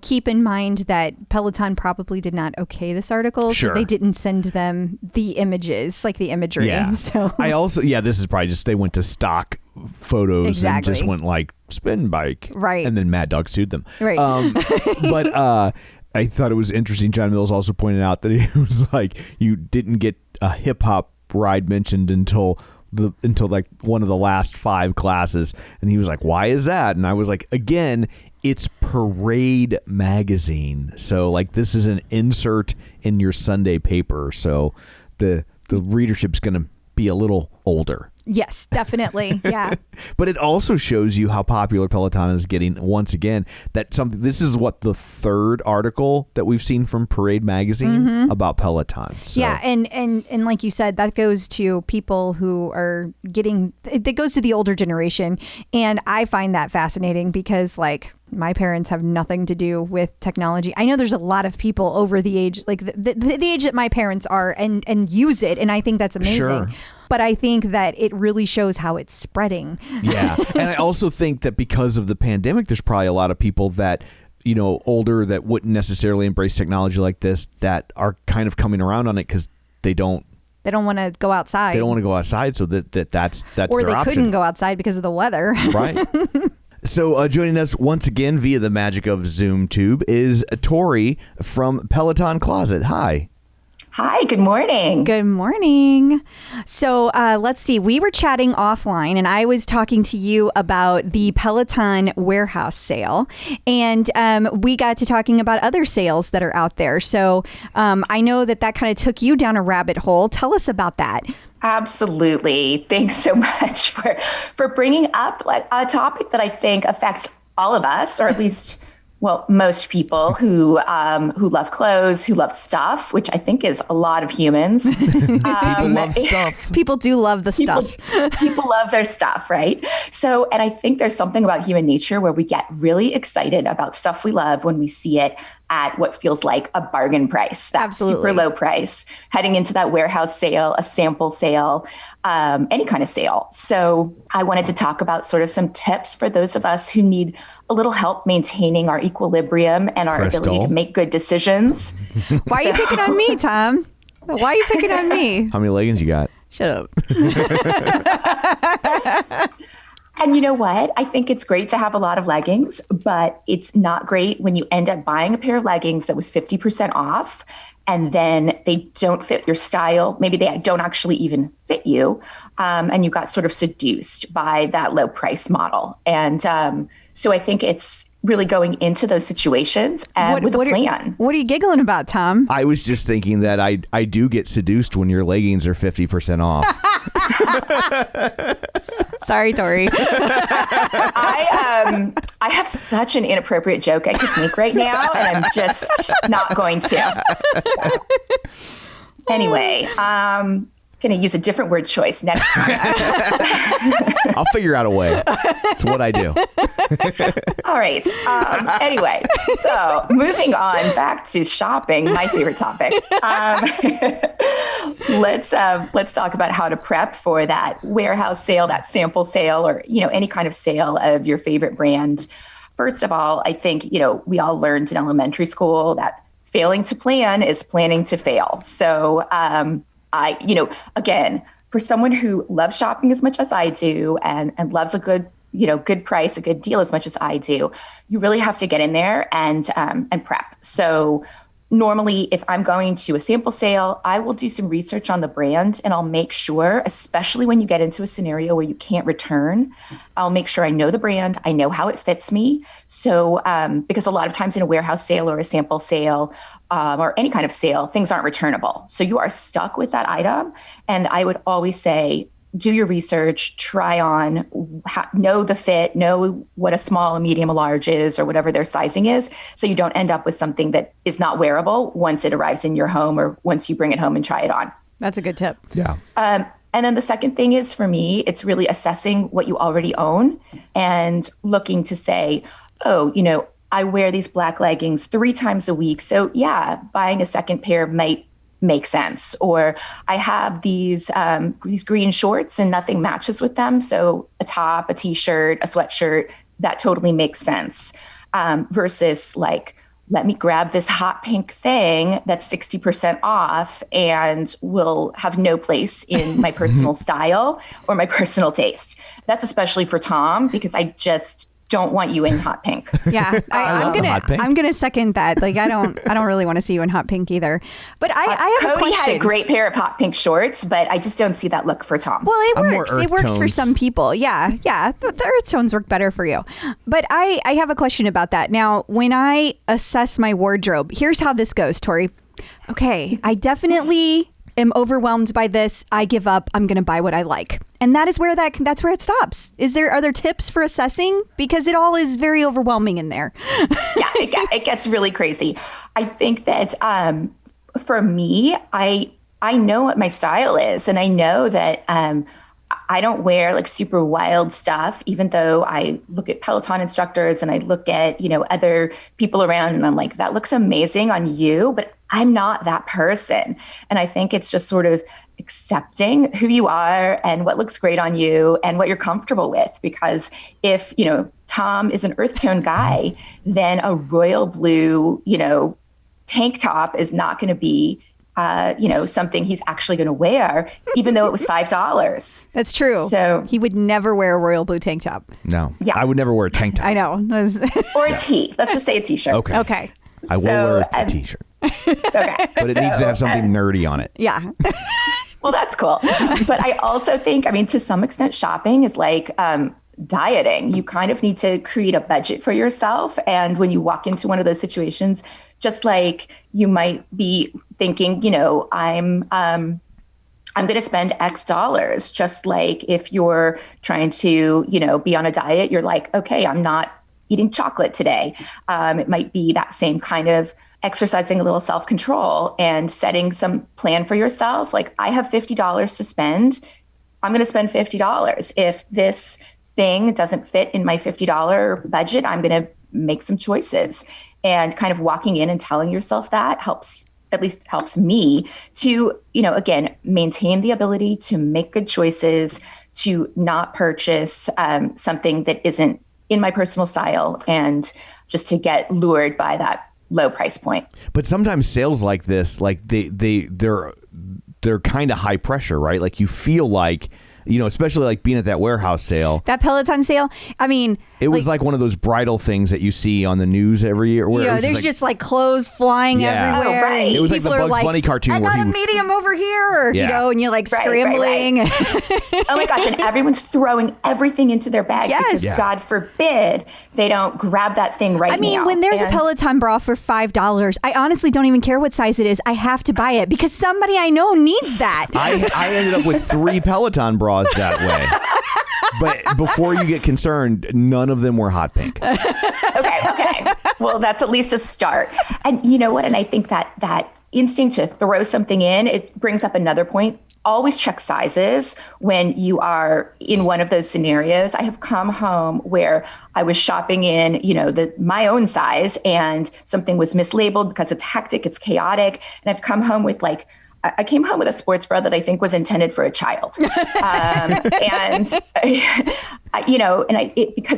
keep in mind that Peloton probably did not okay this article. Sure. So they didn't send them the images, like the imagery. Yeah. So this is probably just, they went to stock photos and just went like spin bike. Right. And then Mad Dog sued them. Right. But I thought it was interesting. John Mills also pointed out that he was like, you didn't get a hip hop ride mentioned until like one of the last 5 classes, and he was like, why is that? And I was like, again, it's Parade Magazine, so like this is an insert in your Sunday paper, so the readership's gonna be a little older. Yes, definitely. Yeah. But it also shows you how popular Peloton is getting. Once again, this is what the 3rd article that we've seen from Parade Magazine about Peloton. So. Yeah, and like you said, that goes to people who that goes to the older generation, and I find that fascinating because like My parents have nothing to do with technology. I know there's a lot of people over the age, like the age that my parents are, and use it. And I think that's amazing. Sure. But I think that it really shows how it's spreading. Yeah. And I also think that because of the pandemic, there's probably a lot of people that, you know, older that wouldn't necessarily embrace technology like this that are kind of coming around on it because they don't want to go outside. They don't want to go outside. So that's or their they option. Couldn't go outside because of the weather. Right. So joining us once again via the magic of ZoomTube is Tori from Peloton Closet. Hi. Hi, good morning. Good morning. So let's see. We were chatting offline and I was talking to you about the Peloton warehouse sale. And we got to talking about other sales that are out there. So I know that kind of took you down a rabbit hole. Tell us about that. Absolutely. Thanks so much for bringing up a topic that I think affects all of us, or at least, well, most people who love clothes, who love stuff, which I think is a lot of humans. People love stuff. People do love the stuff. People love their stuff, right? So, and I think there's something about human nature where we get really excited about stuff we love when we see it at what feels like a bargain price, that super low price, heading into that warehouse sale, a sample sale, any kind of sale. So I wanted to talk about sort of some tips for those of us who need a little help maintaining our equilibrium and our ability to make good decisions. Why are you picking on me, Tom? Why are you picking on me? How many leggings you got? Shut up. And you know what? I think it's great to have a lot of leggings, but it's not great when you end up buying a pair of leggings that was 50% off and then they don't fit your style. Maybe they don't actually even fit you. And you got sort of seduced by that low price model. And so I think it's really going into those situations and with a plan. What are you giggling about, Tom? I was just thinking that I do get seduced when your leggings are 50% off. Sorry, Tori. I have such an inappropriate joke I could make right now, and I'm just not going to. So, anyway, going to use a different word choice next time. I'll figure out a way. It's what I do. All right. Anyway, so moving on back to shopping, my favorite topic. Let's talk about how to prep for that warehouse sale, that sample sale, or any kind of sale of your favorite brand. First of all, I think we all learned in elementary school that failing to plan is planning to fail. So again, for someone who loves shopping as much as I do and loves a good price, a good deal as much as I do, you really have to get in there and prep. So normally, if I'm going to a sample sale, I will do some research on the brand and I'll make sure, especially when you get into a scenario where you can't return, I'll make sure I know the brand, I know how it fits me. So because a lot of times in a warehouse sale or a sample sale or any kind of sale, things aren't returnable. So you are stuck with that item. And I would always say, do your research, try on, know the fit, know what a small, a medium, a large is, or whatever their sizing is, so you don't end up with something that is not wearable once it arrives in your home or once you bring it home and try it on. That's a good tip. Yeah. And then the second thing is, for me, it's really assessing what you already own and looking to say, I wear these black leggings 3 times a week. So yeah, buying a second pair might make sense. Or I have these green shorts and nothing matches with them. So a top, a t-shirt, a sweatshirt, that totally makes sense. Versus let me grab this hot pink thing that's 60% off and will have no place in my personal style or my personal taste. That's especially for Tom, because I just don't want you in hot pink. Yeah, I'm gonna second that. I don't really want to see you in hot pink either. But I have a question. Cody had a great pair of hot pink shorts, but I just don't see that look for Tom. Well, it works. It works for some people. Yeah. The earth tones work better for you. But I have a question about that. Now, when I assess my wardrobe, here's how this goes, Tori. Okay, I definitely am overwhelmed by this. I give up. I'm going to buy what I like. And that's where it stops. Are there tips for assessing? Because it all is very overwhelming in there. Yeah, it gets really crazy. I think that for me, I know what my style is, and I know that I don't wear like super wild stuff, even though I look at Peloton instructors and I look at, other people around and I'm like, that looks amazing on you, but I'm not that person. And I think it's just sort of accepting who you are and what looks great on you and what you're comfortable with. Because if, Tom is an earth tone guy, then a royal blue, tank top is not going to be something he's actually going to wear, even though it was $5. That's true. So he would never wear a royal blue tank top. No. Yeah. I would never wear a tank top. I know. Or a tee. Let's just say a t-shirt. Okay. I will wear a t-shirt. Okay. But it needs to have something nerdy on it. Yeah. Well, that's cool. But I also think, to some extent, shopping is like dieting. You kind of need to create a budget for yourself. And when you walk into one of those situations, just like you might be thinking, I'm going to spend X dollars. Just like if you're trying to, be on a diet, you're like, okay, I'm not eating chocolate today. It might be that same kind of exercising a little self-control and setting some plan for yourself. Like, I have $50 to spend. I'm going to spend $50. If this thing doesn't fit in my $50 budget, I'm going to make some choices. And kind of walking in and telling yourself that helps me to, again, maintain the ability to make good choices, to not purchase something that isn't in my personal style, and just to get lured by that low price point. But sometimes sales like this, like they're kind of high pressure, right? Like you feel like, especially like being at that warehouse sale. That Peloton sale. It was like one of those bridal things that you see on the news every year. Where there's just like clothes flying everywhere. Oh, right. It was like the Bugs Bunny cartoon. I got a medium over here, and you're like scrambling. Right. Oh my gosh, and everyone's throwing everything into their bag because God forbid they don't grab that thing right now. When there's a Peloton bra for $5, I honestly don't even care what size it is. I have to buy it because somebody I know needs that. I ended up with 3 Peloton bras that way. But before you get concerned, none of them were hot pink. Okay. Well, that's at least a start. And you know what? And I think that instinct to throw something in, it brings up another point. Always check sizes when you are in one of those scenarios. I have come home where I was shopping in, my own size, and something was mislabeled because it's hectic, it's chaotic. And I've come home with I came home with a sports bra that I think was intended for a child. Because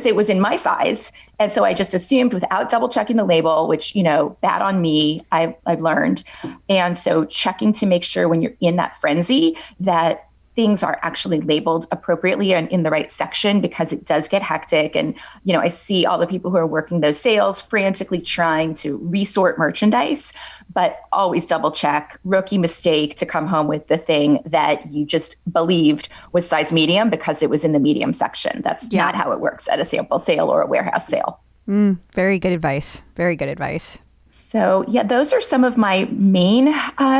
it was in my size. And so I just assumed without double checking the label, which, bad on me, I've learned. And so checking to make sure when you're in that frenzy that things are actually labeled appropriately and in the right section, because it does get hectic. And, I see all the people who are working those sales frantically trying to resort merchandise, but always double check. Rookie mistake to come home with the thing that you just believed was size medium because it was in the medium section. That's not how it works at a sample sale or a warehouse sale. Very good advice. Very good advice. So those are some of my main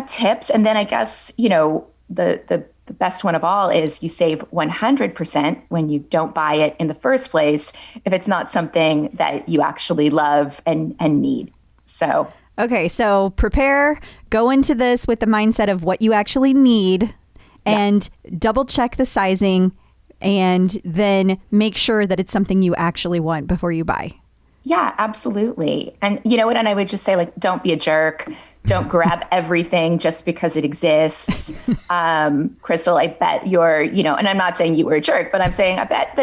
tips. And then I guess, the best one of all is you save 100% when you don't buy it in the first place, if it's not something that you actually love and need. So. Okay. So go into this with the mindset of what you actually need and double check the sizing, and then make sure that it's something you actually want before you buy. Yeah, absolutely. And you know what? And I would just say, don't be a jerk. Don't grab everything just because it exists. Crystal, I bet you're, and I'm not saying you were a jerk, but I'm saying I bet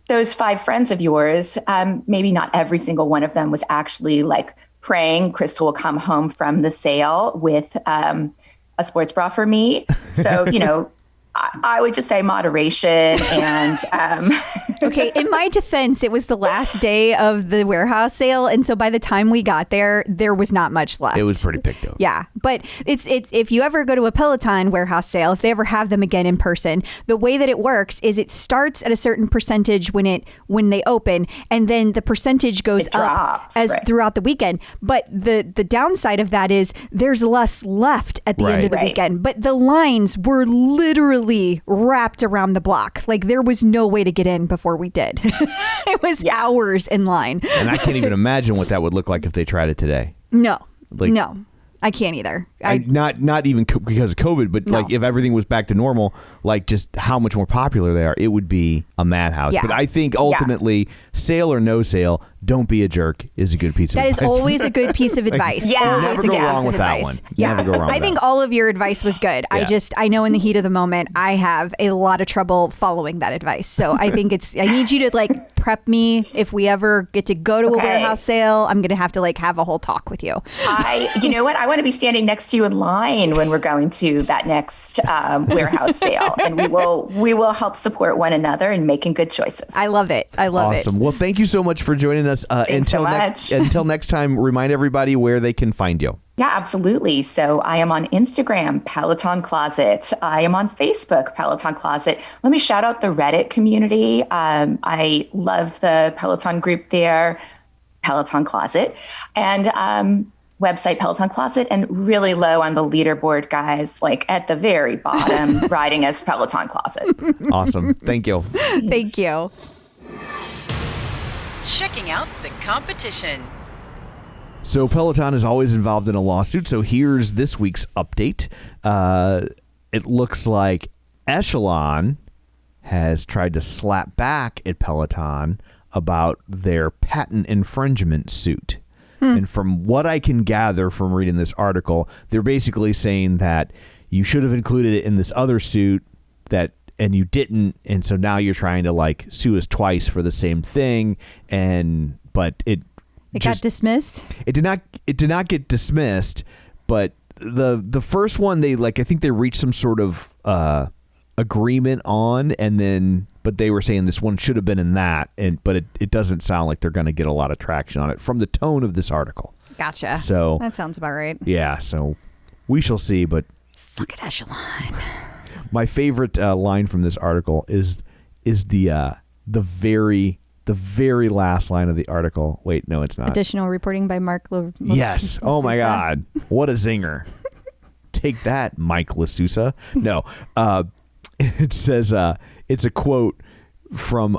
those 5 friends of yours, maybe not every single one of them was actually praying Crystal will come home from the sale with a sports bra for me. So, I would just say moderation and Okay, in my defense, it was the last day of the warehouse sale, and so by the time we got there was not much left. It was pretty picked up. Yeah, but it's if you ever go to a Peloton warehouse sale, if they ever have them again in person, the way that it works is it starts at a certain percentage when they open, and then the percentage goes up throughout the weekend. But the downside of that is there's less left at the end of the weekend. But the lines were literally wrapped around the block. There was no way to get in before we did. It was hours in line. And I can't even imagine what that would look like if they tried it today. No, I can't either. not even because of COVID, but like if everything was back to normal, like just how much more popular they are, it would be a madhouse. Yeah. But I think ultimately, sale or no sale, don't be a jerk is a good piece of advice. That is always a good piece of advice. Never go wrong with that one. Yeah. Never go wrong. I think all of your advice was good. Yeah. I know in the heat of the moment, I have a lot of trouble following that advice. So I think I need you to like prep me if we ever get to go to a warehouse sale. I'm going to have to like have a whole talk with you. You know what? I want to be standing next to you in line when we're going to that next warehouse sale, and we will help support one another in making good choices. I love it. I love it. Awesome. Well, thank you so much for joining us. Until next time, remind everybody where they can find you. Yeah, absolutely. So I am on Instagram, Peloton Closet. I am on Facebook, Peloton Closet. Let me shout out the Reddit community. I love the Peloton group there, Peloton Closet, and website Peloton Closet, and really low on the leaderboard, guys, like at the very bottom, riding as Peloton Closet. Awesome. Thank you. Thank you. Checking out the competition. So Peloton is always involved in a lawsuit. So here's this week's update. It looks like Echelon has tried to slap back at Peloton about their patent infringement suit. And from what I can gather from reading this article, they're basically saying that you should have included it in this other suit and you didn't, and so now you're trying to like sue us twice for the same thing, but it got dismissed. It did not get dismissed, but the first one I think they reached some sort of agreement on, but they were saying this one should have been in that, but it doesn't sound like they're going to get a lot of traction on it from the tone of this article. Gotcha. So that sounds about right. Yeah, so we shall see, but suck it, Echelon. My favorite line from this article is the very last line of the article. Wait, no, it's not. Additional reporting by Mark Yes. Oh my God. What a zinger. Take that, Mike LaSousa. No. It says, it's a quote from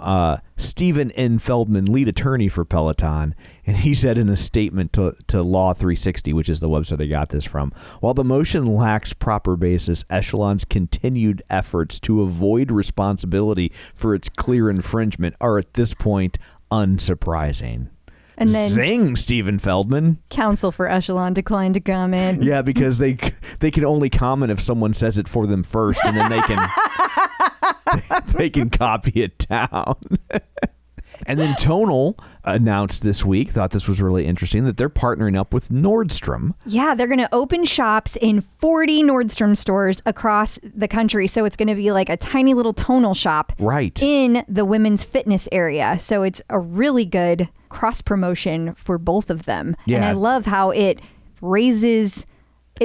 Stephen N. Feldman, lead attorney for Peloton, and he said in a statement to Law 360, which is the website I got this from, while the motion lacks proper basis, Echelon's continued efforts to avoid responsibility for its clear infringement are at this point unsurprising. And then zing, Stephen Feldman. Counsel for Echelon declined to comment. Yeah, because they can only comment if someone says it for them first, and then they can copy it down. And then Tonal announced this week, thought this was really interesting, that they're partnering up with Nordstrom. Yeah, they're going to open shops in 40 Nordstrom stores across the country. So it's going to be like a tiny little Tonal shop in the women's fitness area. So it's a really good cross promotion for both of them. Yeah. And I love how it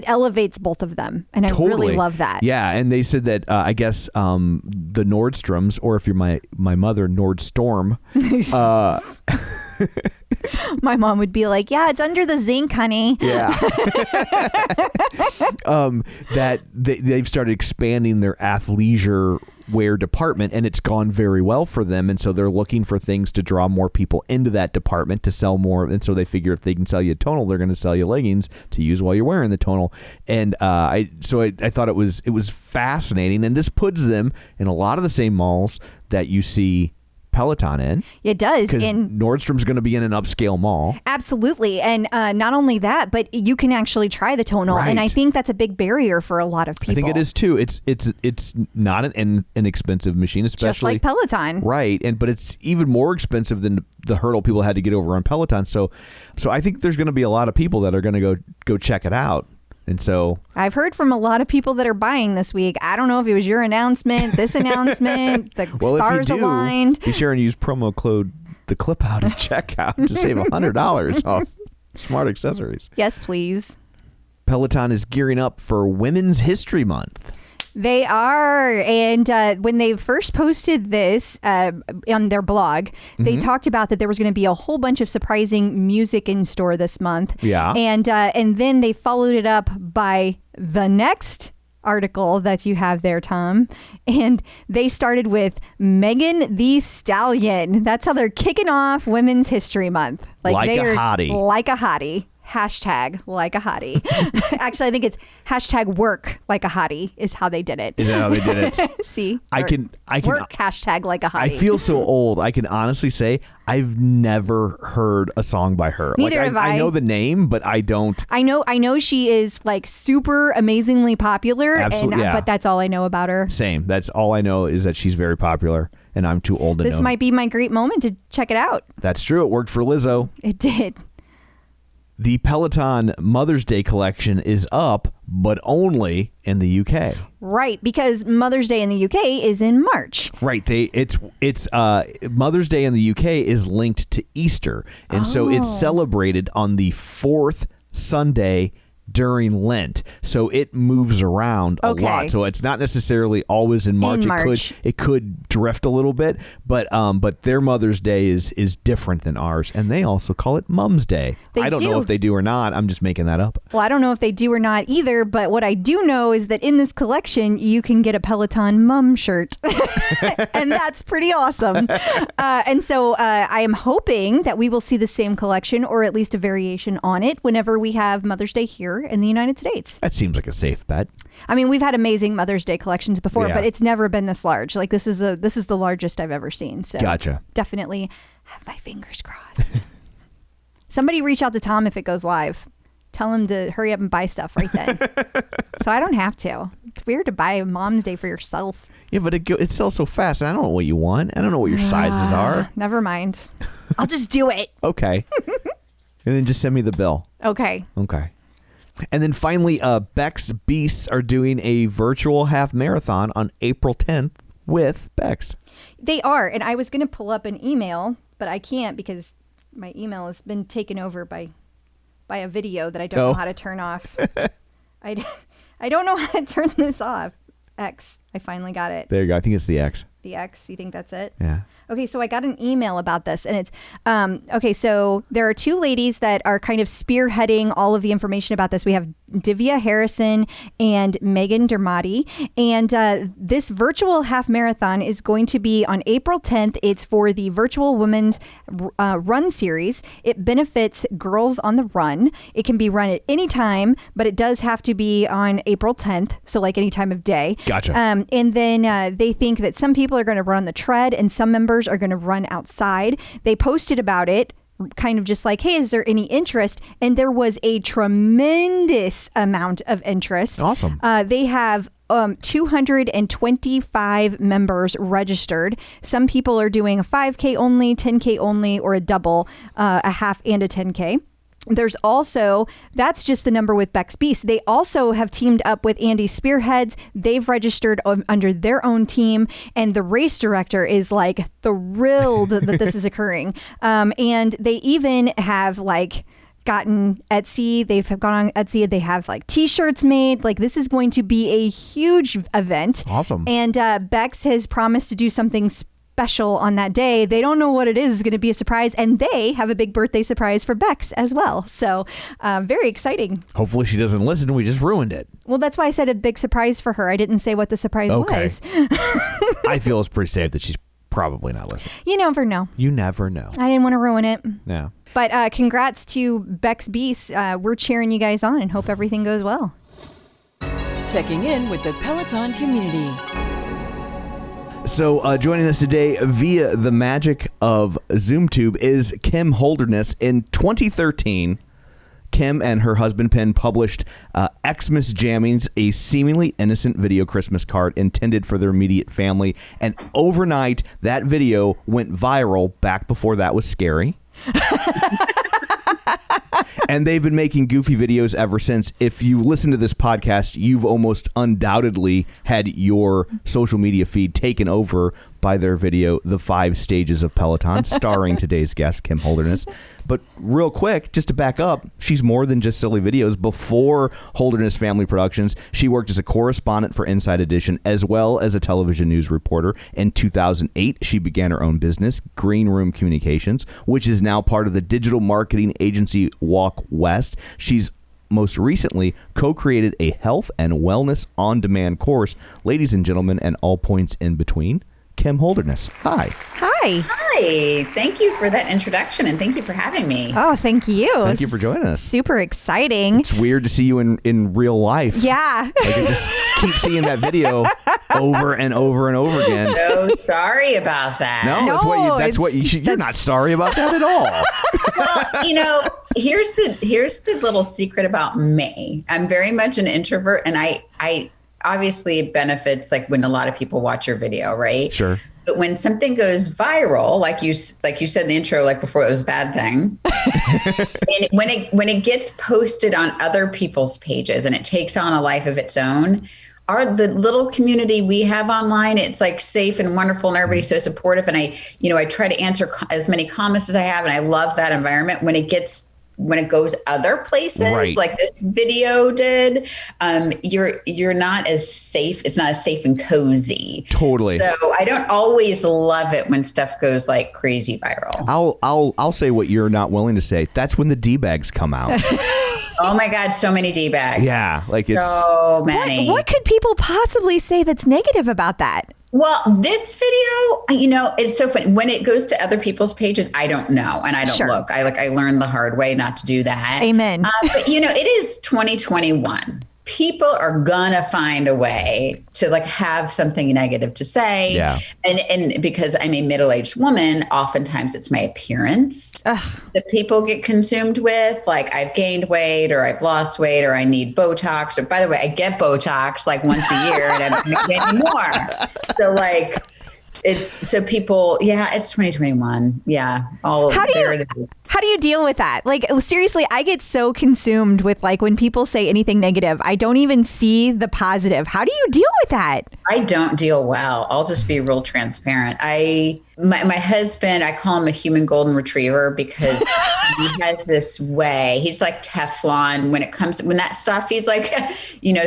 elevates both of them. And I really love that. Yeah. And they said that, I guess, the Nordstroms, or if you're my mother, Nordstorm. My mom would be like, yeah, it's under the zinc, honey. Yeah. That they've started expanding their athleisure wear department, and it's gone very well for them, and so they're looking for things to draw more people into that department to sell more, and so they figure if they can sell you a Tonal, they're going to sell you leggings to use while you're wearing the Tonal. And I thought it was fascinating, and this puts them in a lot of the same malls that you see Peloton in. It does. Because Nordstrom's going to be in an upscale mall. Absolutely. And not only that, but you can actually try the Tonal. Right. And I think that's a big barrier for a lot of people. I think it is too. It's not an inexpensive machine, especially. Just like Peloton. Right. But it's even more expensive than the hurdle people had to get over on Peloton. So I think there's going to be a lot of people that are going to go check it out. And so I've heard from a lot of people that are buying this week. I don't know if it was your announcement, this announcement, the stars aligned. Be sure and use promo code the clip out at checkout to save $100 off smart accessories. Yes, please. Peloton is gearing up for Women's History Month. They are. And when they first posted this on their blog, they talked about that there was going to be a whole bunch of surprising music in store this month. Yeah. And then they followed it up by the next article that you have there, Tom. And they started with Megan Thee Stallion. That's how they're kicking off Women's History Month. Like a hottie. Like a hottie. hashtag like a hottie. Actually, I think it's hashtag work like a hottie is how they did it. Is that how they did it? See, I can work hashtag like a hottie. I feel so old. I can honestly say I've never heard a song by her. Neither have I. I know the name, but I don't. I know she is like super amazingly popular. Absolutely, But that's all I know about her. Same. That's all I know is that she's very popular, and I'm too old to know. This might be my great moment to check it out. That's true. It worked for Lizzo. It did. The Peloton Mother's Day collection is up, but only in the UK. Right, because Mother's Day in the UK is in March. Right, it's Mother's Day in the UK is linked to Easter, and so it's celebrated on the fourth Sunday during Lent, so it moves around a lot. So it's not necessarily always in March. It could drift a little bit, but their Mother's Day is different than ours, and they also call it Mom's Day. I don't know if they do or not. I'm just making that up. Well, I don't know if they do or not either, but what I do know is that in this collection you can get a Peloton mom shirt, and that's pretty awesome. And so I am hoping that we will see the same collection, or at least a variation on it, whenever we have Mother's Day here in the United States. That seems like a safe bet. I mean, we've had amazing Mother's Day collections before, but it's never been this large. Like this is the largest I've ever seen. So gotcha. Definitely have my fingers crossed. Somebody reach out to Tom if it goes live. Tell him to hurry up and buy stuff right then. So I don't have to. It's weird to buy Mom's Day for yourself. Yeah, but it sells so fast. And I don't know what you want. I don't know what your sizes are. Never mind. I'll just do it. Okay. And then just send me the bill. Okay. And then finally, Beck's Beasts are doing a virtual half marathon on April 10th with Beck's. They are. And I was going to pull up an email, but I can't because my email has been taken over by a video that I don't know how to turn off. I don't know how to turn this off. X. I finally got it. There you go. I think it's the X. The X. You think that's it? Yeah. Okay, so I got an email about this, and it's okay. So there are two ladies that are kind of spearheading all of the information about this. We have Divya Harrison and Megan Dermody, and this virtual half marathon is going to be on April 10th. It's for the Virtual Women's Run Series. It benefits Girls on the Run. It can be run at any time, but it does have to be on April 10th, so like any time of day. Gotcha. And then they think that some people are going to run on the tread, and some members are going to run outside. They posted about it, kind of just like, hey, is there any interest? And there was a tremendous amount of interest. Awesome. They have 225 members registered. Some people are doing a 5K only, 10K only, or a double, a half and a 10K. There's also, that's just the number with Beck's Beast. They also have teamed up with Andy Spearheads. They've registered under their own team, and the race director is like thrilled that this is occurring. And they even have like gotten Etsy. They've gone on Etsy. They have like T-shirts made. Like this is going to be a huge event. Awesome. And Beck's has promised to do something special on that day. They don't know what it is. It's going to be a surprise, and they have a big birthday surprise for Beck's as well. So very exciting. Hopefully she doesn't listen. We just ruined it. Well, that's why I said a big surprise for her. I didn't say what the surprise was. I feel it's pretty safe that she's probably not listening. You never know. You never know. I didn't want to ruin it. Yeah. But congrats to Beck's Beasts. We're cheering you guys on and hope everything goes well. Checking in with the Peloton community. So joining us today via the magic of ZoomTube is Kim Holderness. In 2013, Kim and her husband Penn published Xmas Jammings, a seemingly innocent video Christmas card intended for their immediate family. And overnight, that video went viral back before that was scary. And they've been making goofy videos ever since. If you listen to this podcast, you've almost undoubtedly had your social media feed taken over by their video, The 5 Stages of Peloton, starring today's guest, Kim Holderness. But real quick, just to back up, she's more than just silly videos. Before Holderness Family Productions, she worked as a correspondent for Inside Edition, as well as a television news reporter. In 2008, she began her own business, Green Room Communications, which is now part of the digital marketing agency Walk West. She's most recently co-created a health and wellness on-demand course. Ladies and gentlemen, and all points in between, Kim Holderness. Hi. Hi. Hi. Hi. Thank you for that introduction, and thank you for having me. Oh, thank you. Thank you for joining us. Super exciting. It's weird to see you in real life. Yeah. Like I just keep seeing that video over and over and over again. So sorry about that. No, you're not sorry about that at all. Well, here's the little secret about me. I'm very much an introvert, and I obviously it benefits like when a lot of people watch your video, right? Sure. But when something goes viral, like you said in the intro, like before it was a bad thing, and when it gets posted on other people's pages and it takes on a life of its own, the little community we have online, it's like safe and wonderful, and everybody's so supportive. And I try to answer as many comments as I have, and I love that environment. When it goes other places, right, like this video did, you're not as safe. It's not as safe and cozy. Totally. So I don't always love it when stuff goes like crazy viral. I'll say what you're not willing to say. That's when the D-bags come out. Oh my God, so many D-bags. Yeah, like it's so many. What could people possibly say that's negative about that? Well, this video, it's so funny. When it goes to other people's pages, I don't know. And I don't look. I learned the hard way not to do that. Amen. But, it is 2021. People are gonna find a way to like have something negative to say. Yeah. And because I'm a middle-aged woman, oftentimes it's my appearance that people get consumed with. Like I've gained weight, or I've lost weight, or I need Botox. Or by the way, I get Botox like once a year and I'm not getting more. So like it's 2021. Yeah. How do you deal with that? Like, seriously, I get so consumed with like when people say anything negative, I don't even see the positive. How do you deal with that? I don't deal well. I'll just be real transparent. My husband, I call him a human golden retriever because he has this way. He's like Teflon when that stuff, he's like,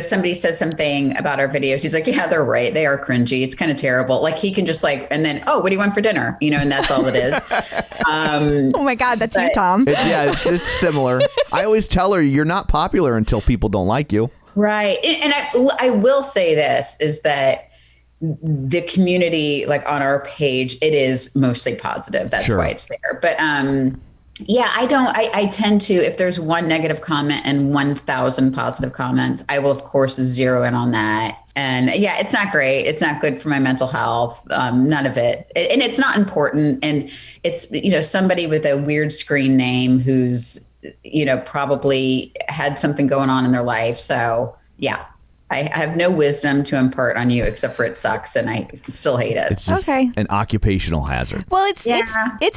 somebody says something about our videos. He's like, yeah, they're right. They are cringy. It's kind of terrible. Like he can just like, and then, oh, what do you want for dinner? And that's all it is. Oh my God, that's you, Tom. It's similar. I always tell her you're not popular until people don't like you. Right. And I will say this is that the community, like on our page, it is mostly positive. That's why it's there. But I tend to, if there's one negative comment and 1,000 positive comments, I will of course zero in on that. And yeah, it's not great. It's not good for my mental health. None of it. And it's not important. And it's, somebody with a weird screen name who's, probably had something going on in their life. So yeah, I have no wisdom to impart on you except for it sucks and I still hate it. It's just an occupational hazard. Well, it's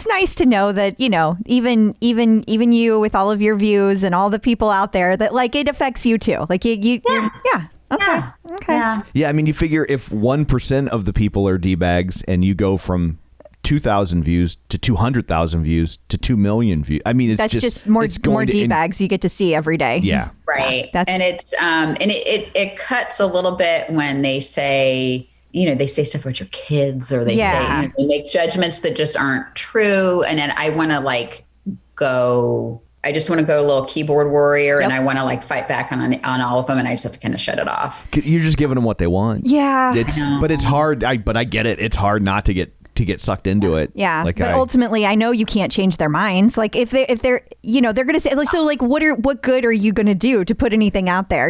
nice to know that, even you with all of your views and all the people out there that like it affects you too. Like you're Okay. Yeah. I mean, you figure if 1% of the people are D-bags and you go from 2,000 views to 200,000 views to 2 million views. I mean, that's just more D-bags you get to see every day. Yeah. Right. And it's it cuts a little bit when they say, they say stuff about your kids, or they say they make judgments that just aren't true. And then I want to I just want to go a little keyboard warrior, and I want to like fight back on all of them, and I just have to kind of shut it off. You're just giving them what they want. Yeah. But it's hard. But I get it. It's hard not to get sucked into it. Yeah. But ultimately, I know you can't change their minds. Like if they're they're going to say, so like, what good are you going to do to put anything out there?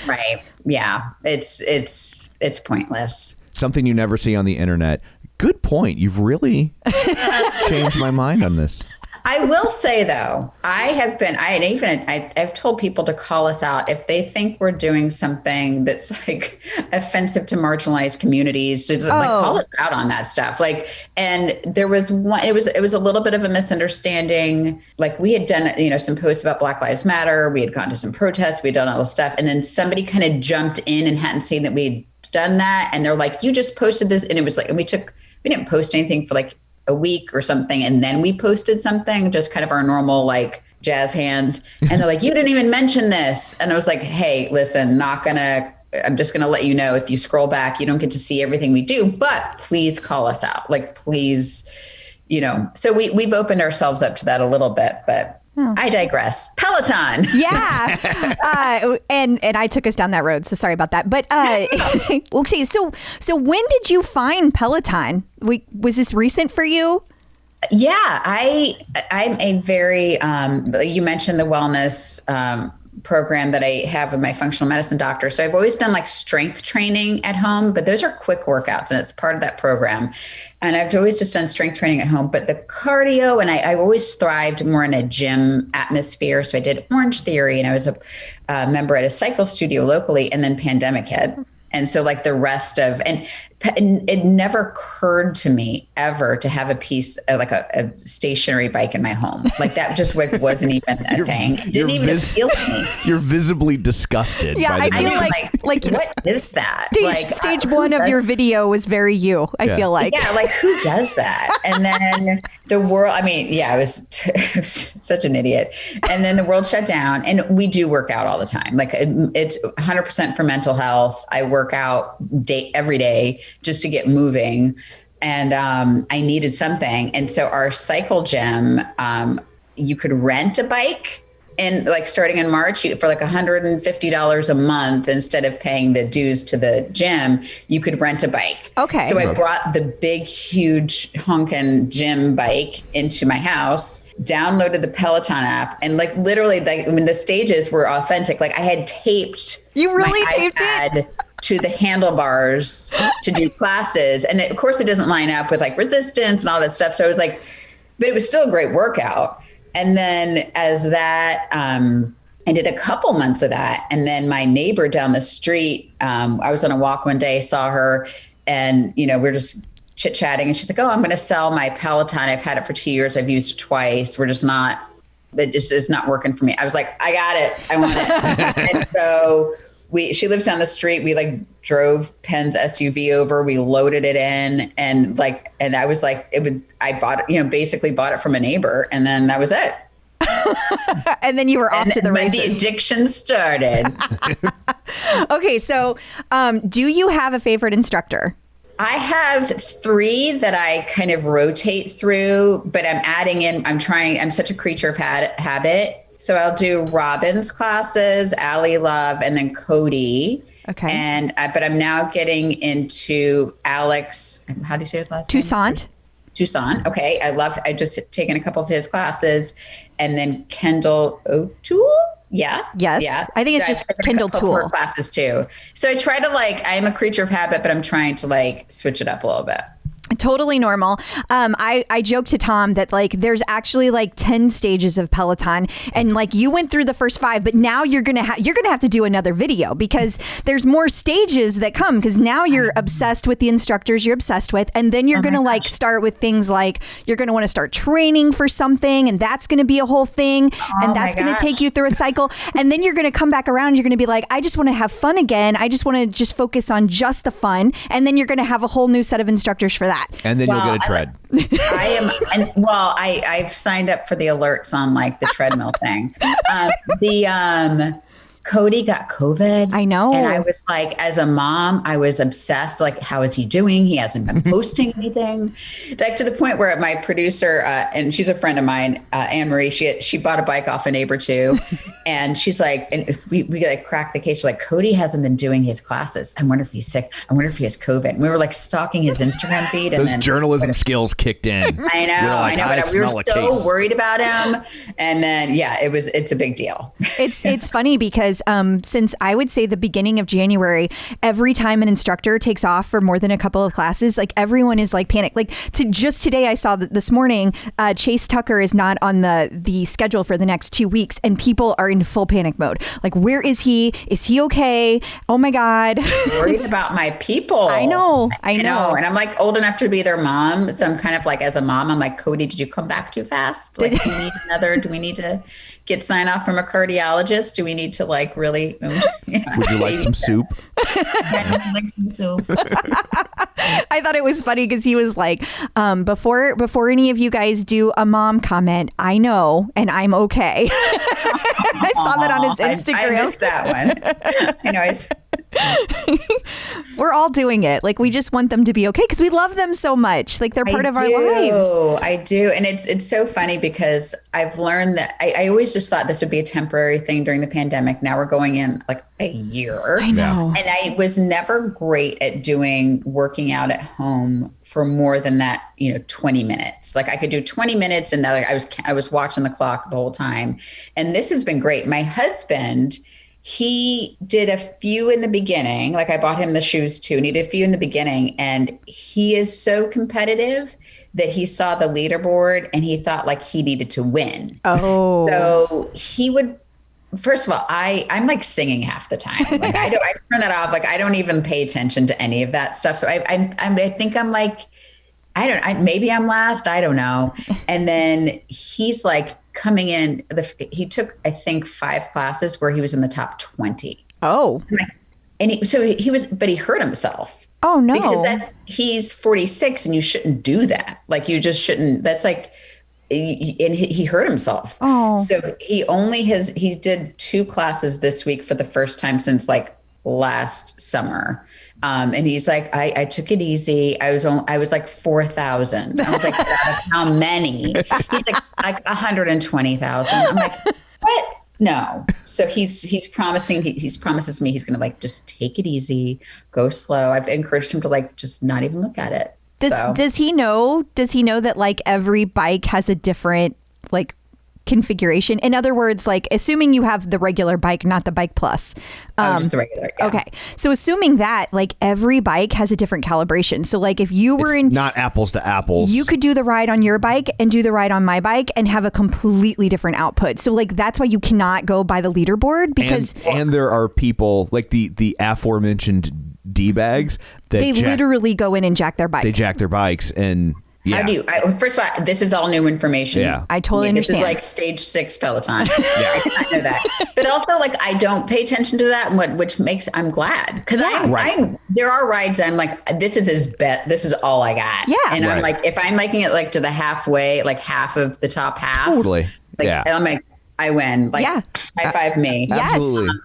Right. Yeah. It's pointless. Something you never see on the internet. Good point. You've really changed my mind on this. I will say though, I've told people to call us out if they think we're doing something that's like offensive to marginalized communities, to like call us out on that stuff. Like, and there was one, it was a little bit of a misunderstanding. Like we had done, some posts about Black Lives Matter. We had gone to some protests. We'd done all this stuff. And then somebody kind of jumped in and hadn't seen that we'd done that. And they're like, you just posted this. And it was like, and we didn't post anything for like a week or something, and then we posted something, just kind of our normal like jazz hands, and they're like, you didn't even mention this. And I was like, hey, listen, I'm just gonna let you know, if you scroll back, you don't get to see everything we do, but please call us out, like please, so we've opened ourselves up to that a little bit. But I digress. Peloton. Yeah. And I took us down that road, so sorry about that. But okay, so when did you find Peloton? Was this recent for you? Yeah, I'm a very you mentioned the wellness program that I have with my functional medicine doctor. So I've always done like strength training at home, but those are quick workouts and it's part of that program. And I've always just done strength training at home, but the cardio, and I've always thrived more in a gym atmosphere. So I did Orange Theory and I was a member at a cycle studio locally, and then pandemic hit. And so like the rest of, and it never occurred to me ever to have a piece like a stationary bike in my home. Like that just wasn't even a thing. It didn't even appeal to me. You're visibly disgusted. Yeah, by the I feel like what is that? Stage one of your video was very you. I feel like. Yeah, like who does that? And then the world. I mean, yeah, I was such an idiot. And then the world shut down, and we do work out all the time. Like it's 100% for mental health. I work out every day just to get moving. And I needed something. And so our cycle gym, you could rent a bike, and like starting in March for like $150 a month, instead of paying the dues to the gym, you could rent a bike. Okay. So I brought the big, huge honkin' gym bike into my house, downloaded the Peloton app, and like literally like when the stages were authentic, like I had taped. You really taped it? To the handlebars to do classes. And of course it doesn't line up with like resistance and all that stuff. So I was like, but it was still a great workout. And then as that, I did a couple months of that. And then my neighbor down the street, I was on a walk one day, saw her, and, you know, we're just chit chatting, and she's like, oh, I'm going to sell my Peloton. I've had it for 2 years. I've used it twice. It just is not working for me. I was like, I got it. I want it. And so she lives down the street. We like drove Penn's SUV over, we loaded it in, and I was like, I bought it, basically bought it from a neighbor, and then that was it. And then you were off to the races. The addiction started. Okay. So, do you have a favorite instructor? I have 3 that I kind of rotate through, but I'm adding in, I'm such a creature of habit. So I'll do Robin's classes, Allie Love, and then Cody. Okay. But I'm now getting into Alex. How do you say his last name? Toussaint. Okay. I just taken a couple of his classes, and then Kendall O'Toole. Yeah. Yes. Yeah. I think it's just Kendall Toole classes too. So I try to I'm a creature of habit, but I'm trying to switch it up a little bit. Totally normal. I joke to Tom that there's actually 10 stages of Peloton, and you went through the first 5, but now you're gonna have to do another video because there's more stages that come, because now you're obsessed with the instructors you're obsessed with, and then you're gonna start with things like you're gonna want to start training for something, and that's gonna be a whole thing, and that's gonna take you through a cycle, and then you're gonna come back around. You're gonna be like, I just want to have fun again. I just want to just focus on just the fun, and then you're gonna have a whole new set of instructors for that. And then you'll get a tread. I've signed up for the alerts on the treadmill thing. Cody got COVID. I know. And I was as a mom, I was obsessed. How is he doing? He hasn't been posting anything. To the point where my producer, and she's a friend of mine, Anne Marie, she bought a bike off a neighbor too. And she's like, and if we crack the case, we're like, Cody hasn't been doing his classes. I wonder if he's sick. I wonder if he has COVID. And we were stalking his Instagram feed. Those journalism skills kicked in. I know. But we were so worried about him. And then, it's a big deal. It's funny because since I would say the beginning of January, every time an instructor takes off for more than a couple of classes, everyone is panicked. Just today, I saw that this morning, Chase Tucker is not on the schedule for the next 2 weeks, and people are in full panic mode. Where is he? Is he okay? Oh my God. I'm worried about my people. I know. And I'm old enough to be their mom. So I'm kind of as a mom, I'm like, Cody, did you come back too fast? Do we need to get sign off from a cardiologist? Do we need to really? Would you like some soup? I thought it was funny because he was before any of you guys do a mom comment, I know, and I'm okay. I saw that on his Instagram. I missed that one. We're all doing it. Like, we just want them to be okay because we love them so much. Like, they're part of our lives. I do. And it's so funny because I've learned that I always just thought this would be a temporary thing during the pandemic. Now we're going in like a year. I know. And I was never great at working out at home for more than that, 20 minutes. Like I could do 20 minutes and then I was watching the clock the whole time. And this has been great. My husband, he did a few in the beginning. Like I bought him the shoes too, and he did a few in the beginning. And he is so competitive that he saw the leaderboard and he thought like he needed to win. Oh. So he would, first of all, I'm like singing half the time. Like I turn that off. Like I don't even pay attention to any of that stuff. So I think I'm like, maybe I'm last. I don't know. And then he's like coming in. He took, I think, 5 classes where he was in the top 20. Oh. And but he hurt himself. Oh no. Because he's 46 and you shouldn't do that. Like you just shouldn't. That's like, and he hurt himself. Oh. So he did 2 classes this week for the first time since like last summer. And he's like, I took it easy. I was like 4,000. I was like, how many? He's like 120,000. I'm like, what? No. So he's promising, he promises me he's going to like, just take it easy, go slow. I've encouraged him to like, just not even look at it. Does he know that like every bike has a different like configuration? In other words, like assuming you have the regular bike, not the Bike Plus. Just the regular. Yeah. Okay. So assuming that like every bike has a different calibration. So like if you were not apples to apples, you could do the ride on your bike and do the ride on my bike and have a completely different output. So like that's why you cannot go by the leaderboard because and there are people like the aforementioned D-bags that they literally go in and jack their bike. They jack their bikes and how do you? First of all, this is all new information. Yeah, I totally understand. This is like stage 6 Peloton. I did not know that. But also, like, I don't pay attention to that, which makes I'm glad because there are rides I'm like, this is all I got. Yeah, and I'm like, if I'm making it like to the halfway, like half of the top half, totally. Like, I'm like, I win. Like, high five me. Yes. Absolutely.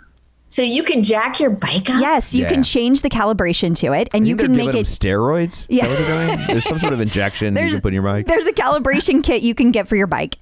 So you can jack your bike up? Yes, you can change the calibration to it, and you can make it steroids. Yeah, is that what they're doing? There's some sort of injection you can put in your bike. There's a calibration kit you can get for your bike,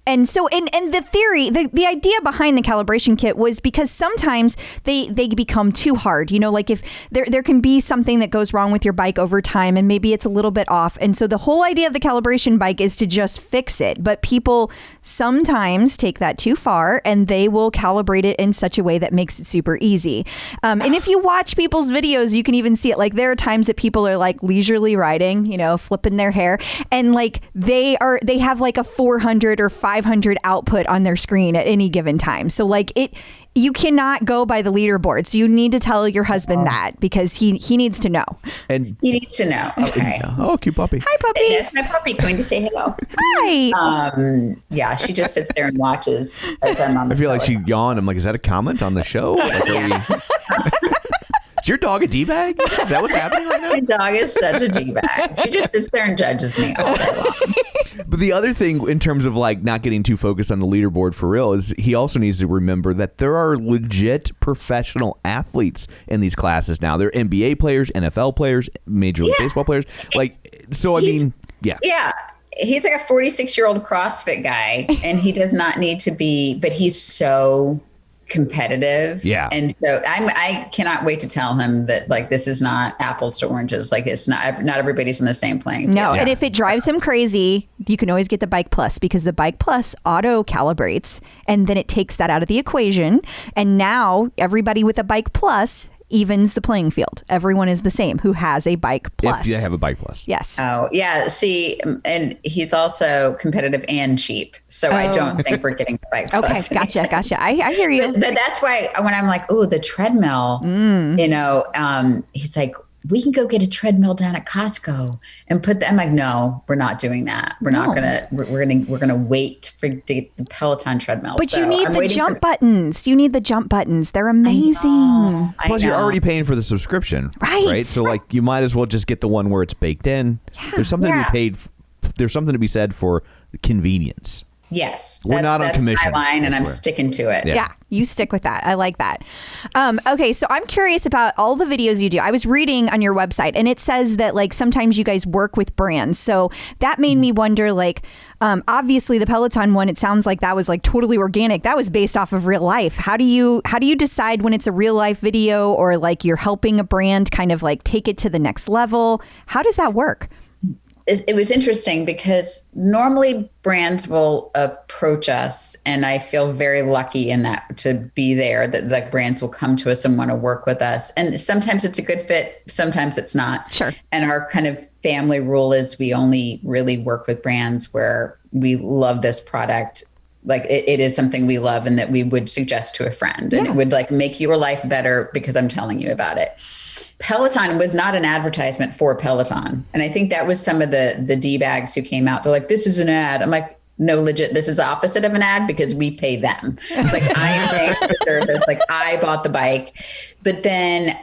and so the theory, the idea behind the calibration kit was because sometimes they become too hard. Like if there can be something that goes wrong with your bike over time, and maybe it's a little bit off, and so the whole idea of the calibration bike is to just fix it. But people sometimes take that too far, and they will calibrate it in such a way that makes it super easy. And if you watch people's videos, you can even see it. Like there are times that people are like leisurely riding, flipping their hair, and like they have like a 400 or 500 output on their screen at any given time. So like you cannot go by the leaderboard. So you need to tell your husband that because he needs to know. And he needs to know. Okay. Oh, cute puppy. Hi, puppy. That's my puppy going to say hello. Hi. Yeah, she just sits there and watches as I'm on the I feel like she yawned. I'm like, is that a comment on the show? Is your dog a D-bag? Is that what's happening right now? My dog is such a D-bag. She just sits there and judges me all day long. But the other thing in terms of like not getting too focused on the leaderboard for real is he also needs to remember that there are legit professional athletes in these classes now. They're NBA players, NFL players, Major League Baseball players. Like, so I mean, yeah. Yeah. He's like a 46-year-old CrossFit guy and he does not need to be, but he's so competitive. Yeah. And so I cannot wait to tell him that like this is not apples to oranges. Like it's not everybody's on the same playing field. No. Yeah. And if it drives him crazy, you can always get the Bike Plus because the Bike Plus auto calibrates and then it takes that out of the equation. And now everybody with a Bike Plus evens the playing field. Everyone is the same who has a Bike Plus. If you have a Bike Plus. Yes. Oh, yeah. See, and he's also competitive and cheap. So I don't think we're getting the Bike Plus. Okay, gotcha. I hear you. But that's why when I'm like, oh, the treadmill, he's like, we can go get a treadmill down at Costco and put that. I'm like, no, we're not doing that. We're not gonna. We're gonna wait to get the Peloton treadmill. But you need the jump buttons. You need the jump buttons. They're amazing. Plus, you're already paying for the subscription, right? So, like, you might as well just get the one where it's baked in. Yeah. There's something to be paid. There's something to be said for convenience. Yes, we're not on commission. That's my line, and I'm sticking to it. Yeah, you stick with that. I like that. Okay, so I'm curious about all the videos you do. I was reading on your website, and it says that like sometimes you guys work with brands. So that made me wonder, like, obviously the Peloton one, it sounds like that was like totally organic. That was based off of real life. How do you decide when it's a real life video or like you're helping a brand kind of like take it to the next level? How does that work? It was interesting because normally brands will approach us, and I feel very lucky in that to be there, that like brands will come to us and want to work with us. And sometimes it's a good fit, sometimes it's not. Sure. And our kind of family rule is we only really work with brands where we love this product. Like it is something we love and that we would suggest to a friend, and it would like make your life better because I'm telling you about it. Peloton was not an advertisement for Peloton. And I think that was some of the D-bags who came out. They're like, this is an ad. I'm like, no, legit, this is the opposite of an ad because we pay them. Like I am paying for the service. Like I bought the bike. But then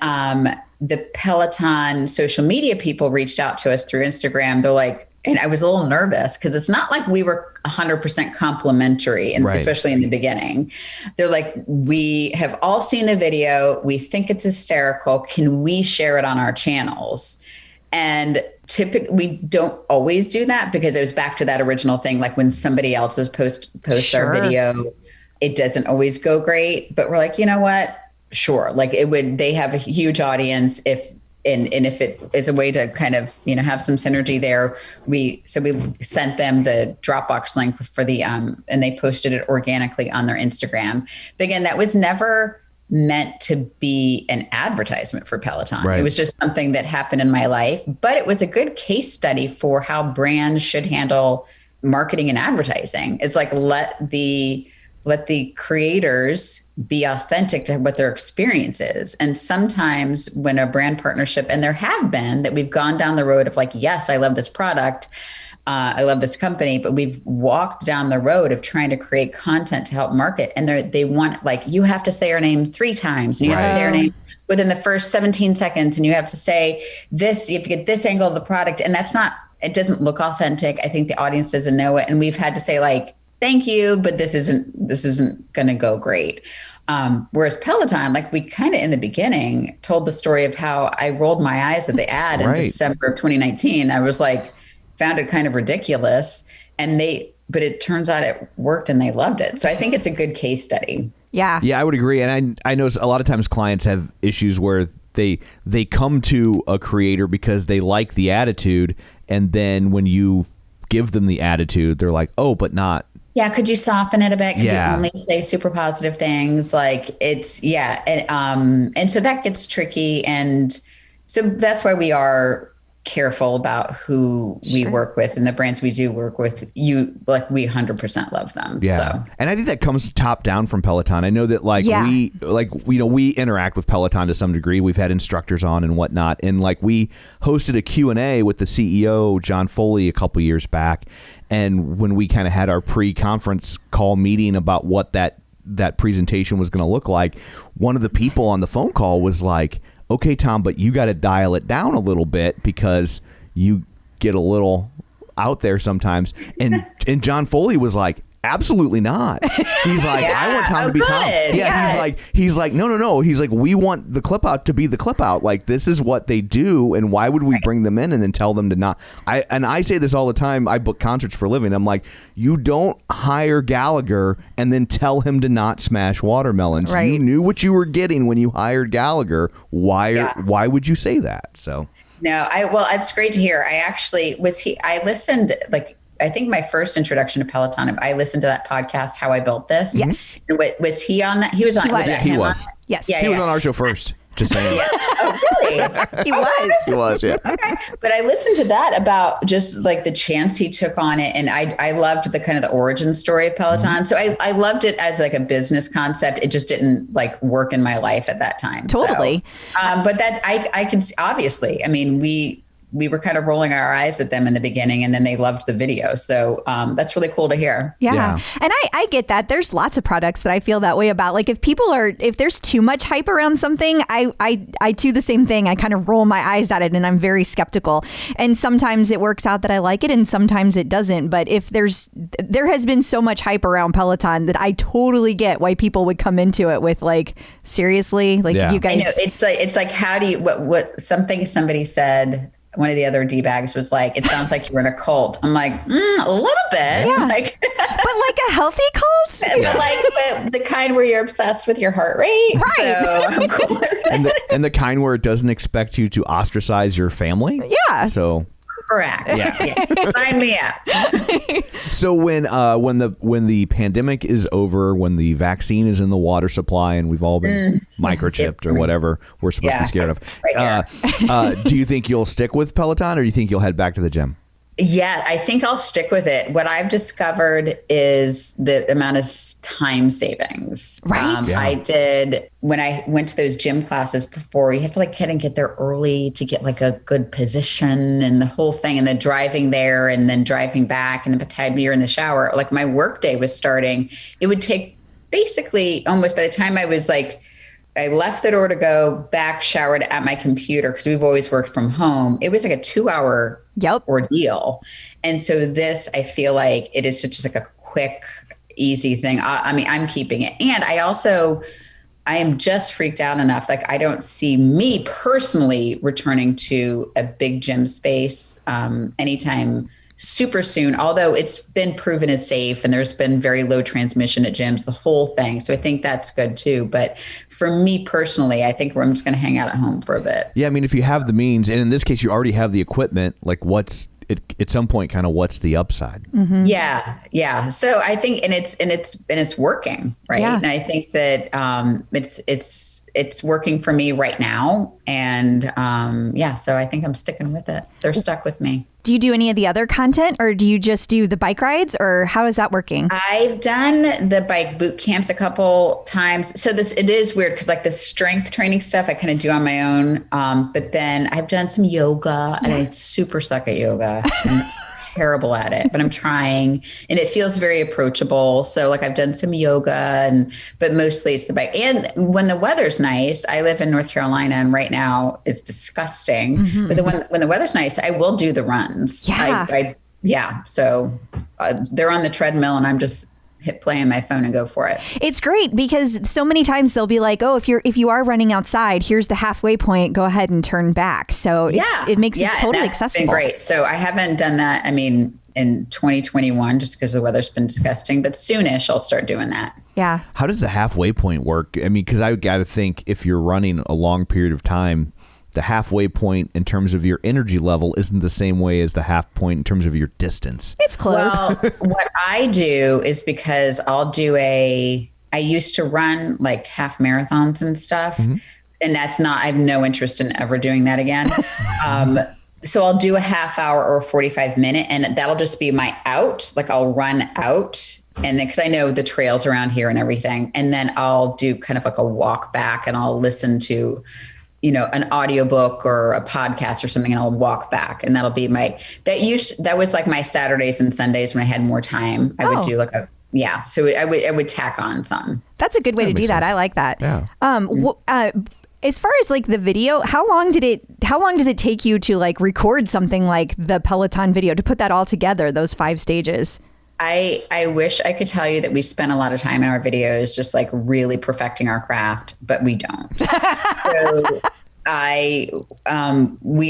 the Peloton social media people reached out to us through Instagram. They're like, and I was a little nervous because it's not like we were 100% complimentary, and especially in the beginning. They're like, we have all seen the video. We think it's hysterical. Can we share it on our channels? And typically we don't always do that because it was back to that original thing. Like when somebody else's posts our video, it doesn't always go great, but we're like, you know what? Sure. Like they have a huge audience. If it is a way to kind of, have some synergy there, we sent them the Dropbox link for the, and they posted it organically on their Instagram. But again, that was never meant to be an advertisement for Peloton. Right. It was just something that happened in my life, but it was a good case study for how brands should handle marketing and advertising. It's like, let the creators be authentic to what their experience is. And sometimes when a brand partnership, and there have been that we've gone down the road of like, yes, I love this product. I love this company, but we've walked down the road of trying to create content to help market. And they want, like, you have to say our name 3 times, and you have to say our name within the first 17 seconds. And you have to say this, you have to get this angle of the product. And it doesn't look authentic. I think the audience doesn't know it. And we've had to say like, thank you, but this isn't going to go great. Whereas Peloton, like we kind of in the beginning told the story of how I rolled my eyes at the ad in December of 2019. I was like, found it kind of ridiculous, but it turns out it worked and they loved it. So I think it's a good case study. Yeah. Yeah, I would agree. And I know a lot of times clients have issues where they come to a creator because they like the attitude, and then when you give them the attitude, they're like, oh, but not. Yeah, could you soften it a bit? Could you only say super positive things? Like it's, and so that gets tricky. And so that's why we are careful about who we work with, and the brands we do work with, we 100% love them. Yeah. So. And I think that comes top down from Peloton. I know that we interact with Peloton to some degree. We've had instructors on and whatnot. And like we hosted a Q&A with the CEO, John Foley, a couple years back. And when we kind of had our pre-conference call meeting about what that presentation was going to look like, one of the people on the phone call was like, okay, Tom, but you got to dial it down a little bit because you get a little out there sometimes. And John Foley was like, absolutely not. He's like, I want Tom to be Tom. Yeah, he's like, no. He's like, we want the clip out to be the clip out. Like, this is what they do, and why would we bring them in and then tell them to not? I say this all the time. I book concerts for a living. I'm like, you don't hire Gallagher and then tell him to not smash watermelons. Right. You knew what you were getting when you hired Gallagher. Why would you say that? So no, it's great to hear. I listened, like, I think my first introduction to Peloton, I listened to that podcast, How I Built This. Yes. And was he on that? He was on. He was. Yes. He was on our show first. Just saying. Yeah. Oh, really? He was. He was, yeah. Okay. But I listened to that about just like the chance he took on it. And I loved the kind of the origin story of Peloton. Mm-hmm. So I loved it as like a business concept. It just didn't like work in my life at that time. Totally. So, but that I can obviously, I mean, we were kind of rolling our eyes at them in the beginning, and then they loved the video. So that's really cool to hear. Yeah. And I get that. There's lots of products that I feel that way about. Like if there's too much hype around something, I do the same thing. I kind of roll my eyes at it and I'm very skeptical. And sometimes it works out that I like it and sometimes it doesn't. But if there has been so much hype around Peloton that I totally get why people would come into it with like, seriously, like you guys. I know, it's like how do you what somebody said. One of the other D-bags was like, it sounds like you were in a cult. I'm like, a little bit. Yeah. Like, but like a healthy cult? Like the kind where you're obsessed with your heart rate. Right. So I'm cool with it. And the kind where it doesn't expect you to ostracize your family. Yeah. So... Correct. Yeah. Sign me up. So when the pandemic is over, when the vaccine is in the water supply, and we've all been microchipped or whatever we're supposed to be scared of, do you think you'll stick with Peloton, or do you think you'll head back to the gym? Yeah, I think I'll stick with it. What I've discovered is the amount of time savings. Right. I did when I went to those gym classes before. You have to like kind of get there early to get like a good position and the whole thing, and then driving there and then driving back, and then by the time you're in the shower, like my work day was starting. It would take basically almost by the time I was like, I left the door to go back, showered at my computer because we've always worked from home. It was like a 2-hour ordeal. And so this, I feel like it is just like a quick, easy thing. I mean, I'm keeping it. And I am just freaked out enough. Like I don't see me personally returning to a big gym space anytime super soon, although it's been proven as safe and there's been very low transmission at gyms, the whole thing. So I think that's good too. But for me personally, I think I'm just going to hang out at home for a bit. Yeah. I mean, if you have the means, and in this case, you already have the equipment, like at some point, kind of what's the upside? Mm-hmm. Yeah. So I think, and it's working, right? Yeah. And I think that it's working for me right now. And so I think I'm sticking with it. They're stuck with me. Do you do any of the other content, or do you just do the bike rides, or how is that working? I've done the bike boot camps a couple times. So it is weird because like the strength training stuff I kind of do on my own. But then I've done some yoga, and I super suck at yoga. I'm terrible at it, but I'm trying, and it feels very approachable. So like I've done some yoga, but mostly it's the bike. And when the weather's nice, I live in North Carolina, and right now it's disgusting. Mm-hmm. But then when the weather's nice, I will do the runs. Yeah. So they're on the treadmill, and I'm just playing my phone and go for it. It's great because so many times they'll be like, oh, if you are running outside, here's the halfway point, go ahead and turn back. So it makes it totally accessible. Been great. So I haven't done that. I mean, in 2021, just because the weather's been disgusting, but soonish I'll start doing that. Yeah. How does the halfway point work? I mean, because I got to think if you're running a long period of time, the halfway point in terms of your energy level isn't the same way as the half point in terms of your distance. It's close. Well, what I do is because I used to run like half marathons and stuff. Mm-hmm. And I have no interest in ever doing that again. So I'll do a half hour or 45 minute, and that'll just be my out. Like I'll run out, and then because I know the trails around here and everything. And then I'll do kind of like a walk back, and I'll listen to an audiobook or a podcast or something, and I'll walk back, and that'll be that was like my Saturdays and Sundays when I had more time. I would do like so I would tack on some. That's a good way to do that. I like that. Yeah. As far as like the video, how long does it take you to like record something like the Peloton video, to put that all together, those 5 stages? I wish I could tell you that we spent a lot of time in our videos just like really perfecting our craft, but we don't. So we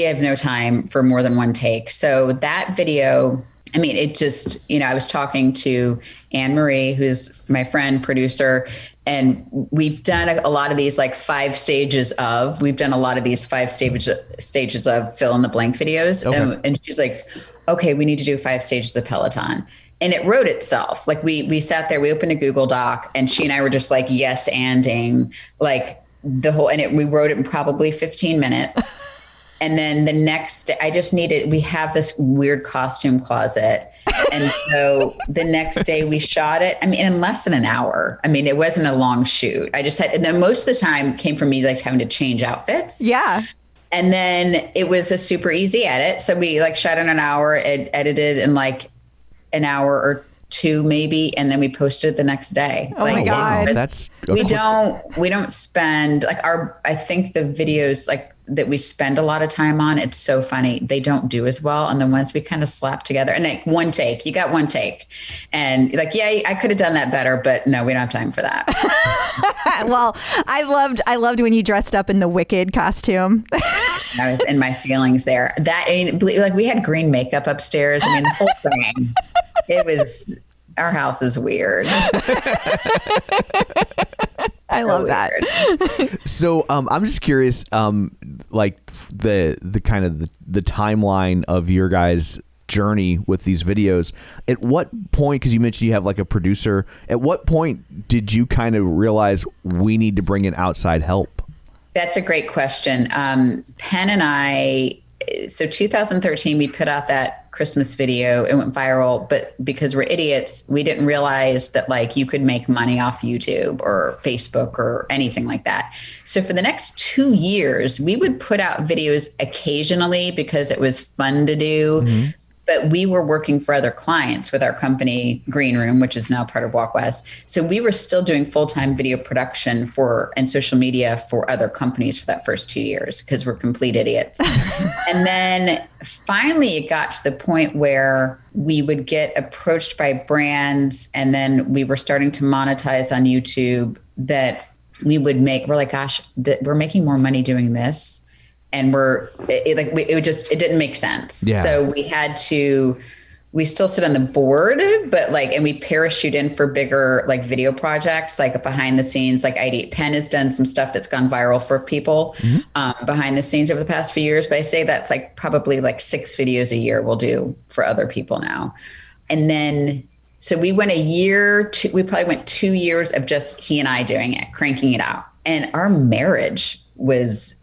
have no time for more than one take. So that video, I mean, it just, I was talking to Anne-Marie, who's my friend, producer, and we've done a lot of these like 5 stages of fill in the blank videos. Okay. And she's like, okay, we need to do 5 stages of Peloton. And it wrote itself. Like we sat there, we opened a Google Doc, and she and I were just like, yes, anding like the whole, and we wrote it in probably 15 minutes. And then the next day, we have this weird costume closet. And so the next day we shot it, I mean, in less than an hour. I mean, it wasn't a long shoot. And then most of the time came from me like having to change outfits. Yeah. And then it was a super easy edit. So we like shot in an hour, edited in like an hour or two maybe, and then we posted the next day. Oh my God. Wow. That's we don't spend like I think the videos like that we spend a lot of time on, it's so funny. They don't do as well. And then once we kind of slap together and like one take, you got one take and like, yeah, I could have done that better, but no, we don't have time for that. Well, I loved when you dressed up in the Wicked costume. I was in my feelings there. That like we had green makeup upstairs. I mean, the whole thing, it was, our house is weird. I love that. So I'm just curious, like the kind of the timeline of your guys' journey with these videos. At what point, because you mentioned you have like a producer, at what point did you kind of realize we need to bring in outside help? That's a great question. Penn and I, so 2013, we put out that Christmas video. It went viral, but because we're idiots, we didn't realize that like you could make money off YouTube or Facebook or anything like that. So for the next 2 years, we would put out videos occasionally because it was fun to do. Mm-hmm. But we were working for other clients with our company, Green Room, which is now part of Walk West. So we were still doing full-time video production and social media for other companies for that first 2 years because we're complete idiots. And then finally it got to the point where we would get approached by brands and then we were starting to monetize on YouTube that we're like, gosh, we're making more money doing this. And it didn't make sense. Yeah. So we still sit on the board, but and we parachute in for bigger like video projects, like behind the scenes, like Penn has done some stuff that's gone viral for people behind the scenes over the past few years. But I say that's like probably like 6 videos a year we'll do for other people now. And then, so we went we probably went 2 years of just he and I doing it, cranking it out. And our marriage was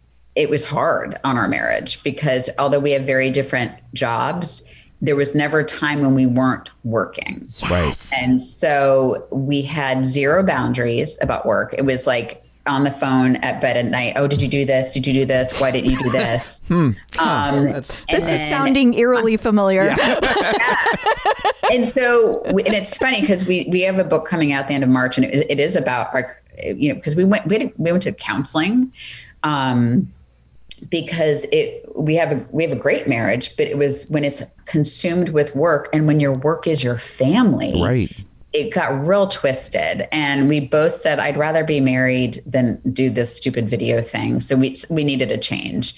hard on our marriage because although we have very different jobs, there was never a time when we weren't working. Yes. Right. And so we had zero boundaries about work. It was like on the phone at bed at night. Oh, did you do this? Did you do this? Why didn't you do this? This is sounding eerily familiar. Yeah. And so, and it's funny because we have a book coming out at the end of March and it is about our, because we went to counseling. Because we have a great marriage, but it was when it's consumed with work and when your work is your family, right? It got real twisted. And we both said, I'd rather be married than do this stupid video thing. So we needed a change.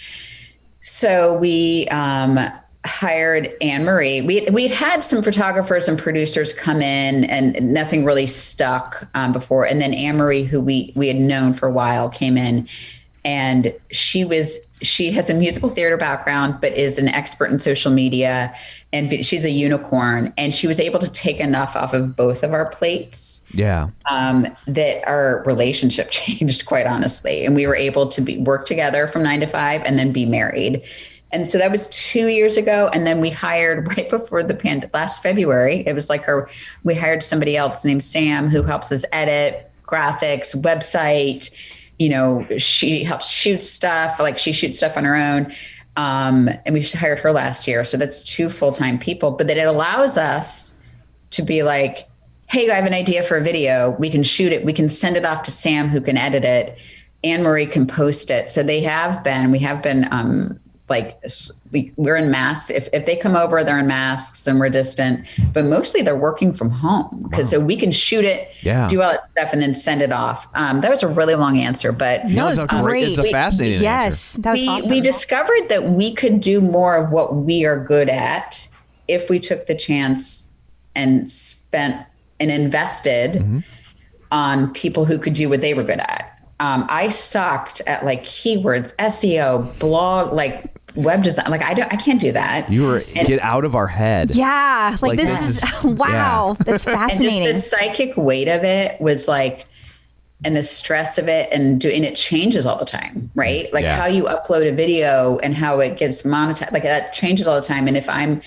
So we hired Anne-Marie. We'd had some photographers and producers come in and nothing really stuck before. And then Anne-Marie, who we had known for a while, came in. And she has a musical theater background, but is an expert in social media. And she's a unicorn. And she was able to take enough off of both of our plates. Yeah. That our relationship changed, quite honestly. And we were able to work together from 9 to 5 and then be married. And so that was 2 years ago. And then we hired right before the pandemic, last February. It was like we hired somebody else named Sam who helps us edit graphics, website. She helps shoot stuff, like she shoots stuff on her own. And we hired her last year. So that's 2 full-time people, but then it allows us to be like, hey, I have an idea for a video. We can shoot it. We can send it off to Sam who can edit it. Anne-Marie can post it. So we have been we're in masks. If they come over, they're in masks and we're distant, but mostly they're working from home so we can shoot it, do all that stuff and then send it off. That was a really long answer, but no, it's great. It's a fascinating answer. Yes, that was awesome. We discovered that we could do more of what we are good at if we took the chance and spent and invested on people who could do what they were good at. I sucked at like keywords, SEO, blog, like web design. Like I can't do that. Get out of our head. Yeah. Like this is wow. Yeah. That's fascinating. And just the psychic weight of it was like, and the stress of it and it changes all the time, right? Like how you upload a video and how it gets monetized, like that changes all the time. And if I'm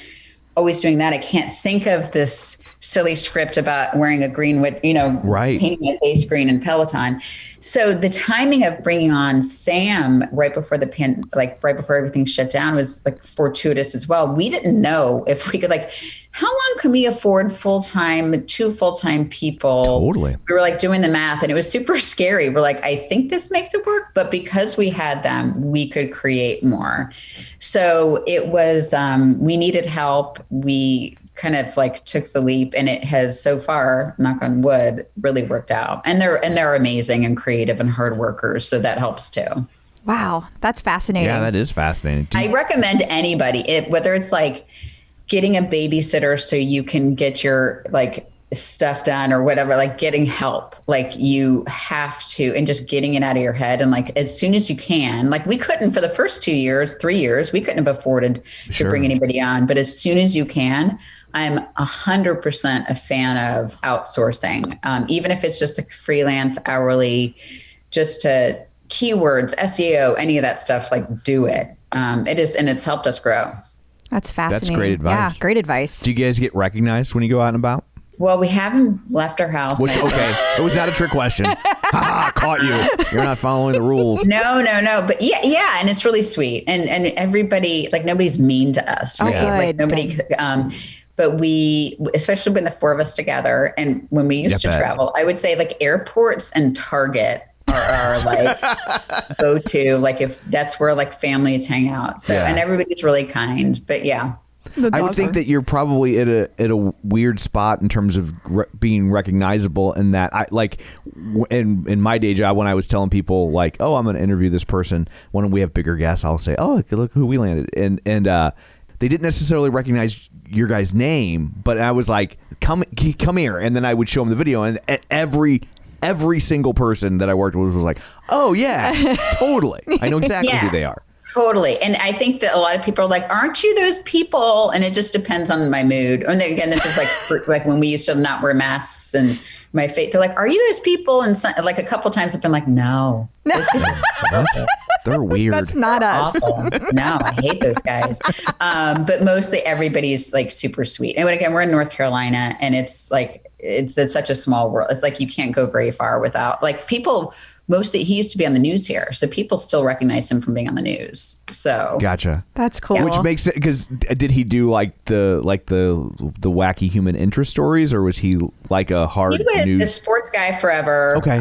always doing that, I can't think of this silly script about wearing a green with, painting my face green in Peloton. So the timing of bringing on Sam right before right before everything shut down was like fortuitous as well. We didn't know if we could how long can we afford two full-time people? Totally. We were like doing the math and it was super scary. We're like, I think this makes it work, but because we had them, we could create more. So it was, we needed help. We kind of took the leap, and it has so far, knock on wood, really worked out. And they're amazing and creative and hard workers. So that helps too. Wow. That's fascinating. Yeah, that is fascinating. I recommend anybody, whether it's getting a babysitter so you can get your stuff done or whatever, getting help, you have to, and just getting it out of your head. And as soon as you can, we couldn't for the first 3 years, we couldn't have afforded to bring anybody on. But as soon as you can, I'm 100% a fan of outsourcing. Even if it's just freelance, hourly, just to keywords, SEO, any of that stuff, do it. It is, and it's helped us grow. That's fascinating. That's great advice. Yeah, great advice. Do you guys get recognized when you go out and about? Well, we haven't left our house. Okay. It was not a trick question. Caught you. You're not following the rules. No. But yeah. And it's really sweet. And everybody, nobody's mean to us. Right? Good. Nobody, but we, especially when the four of us together and when we used to travel, I would say airports and Target are go to, if that's where families hang out. So, and everybody's really kind, but yeah. That's I would awesome. think that you're probably at a weird spot in terms of being recognizable, in that in my day job, when I was telling people oh, I'm going to interview this person, when we have bigger guests, I'll say, oh, look who we landed. And they didn't necessarily recognize your guy's name, but I was like, come here. And then I would show them the video, and every single person that I worked with was like, oh yeah, totally. I know exactly who they are. Totally. And I think that a lot of people are like, aren't you those people? And it just depends on my mood. And then, again, this is like when we used to not wear masks and my face, they're like, are you those people? And a couple times I've been like, no. They're weird. That's not us. No, I hate those guys. But mostly everybody's super sweet. And again, we're in North Carolina, and it's such a small world. It's you can't go very far without people. Mostly, he used to be on the news here, so people still recognize him from being on the news. So gotcha. That's cool. Which makes it, because did he do the wacky human interest stories, or was he a hard he was news? a sports guy forever? Okay.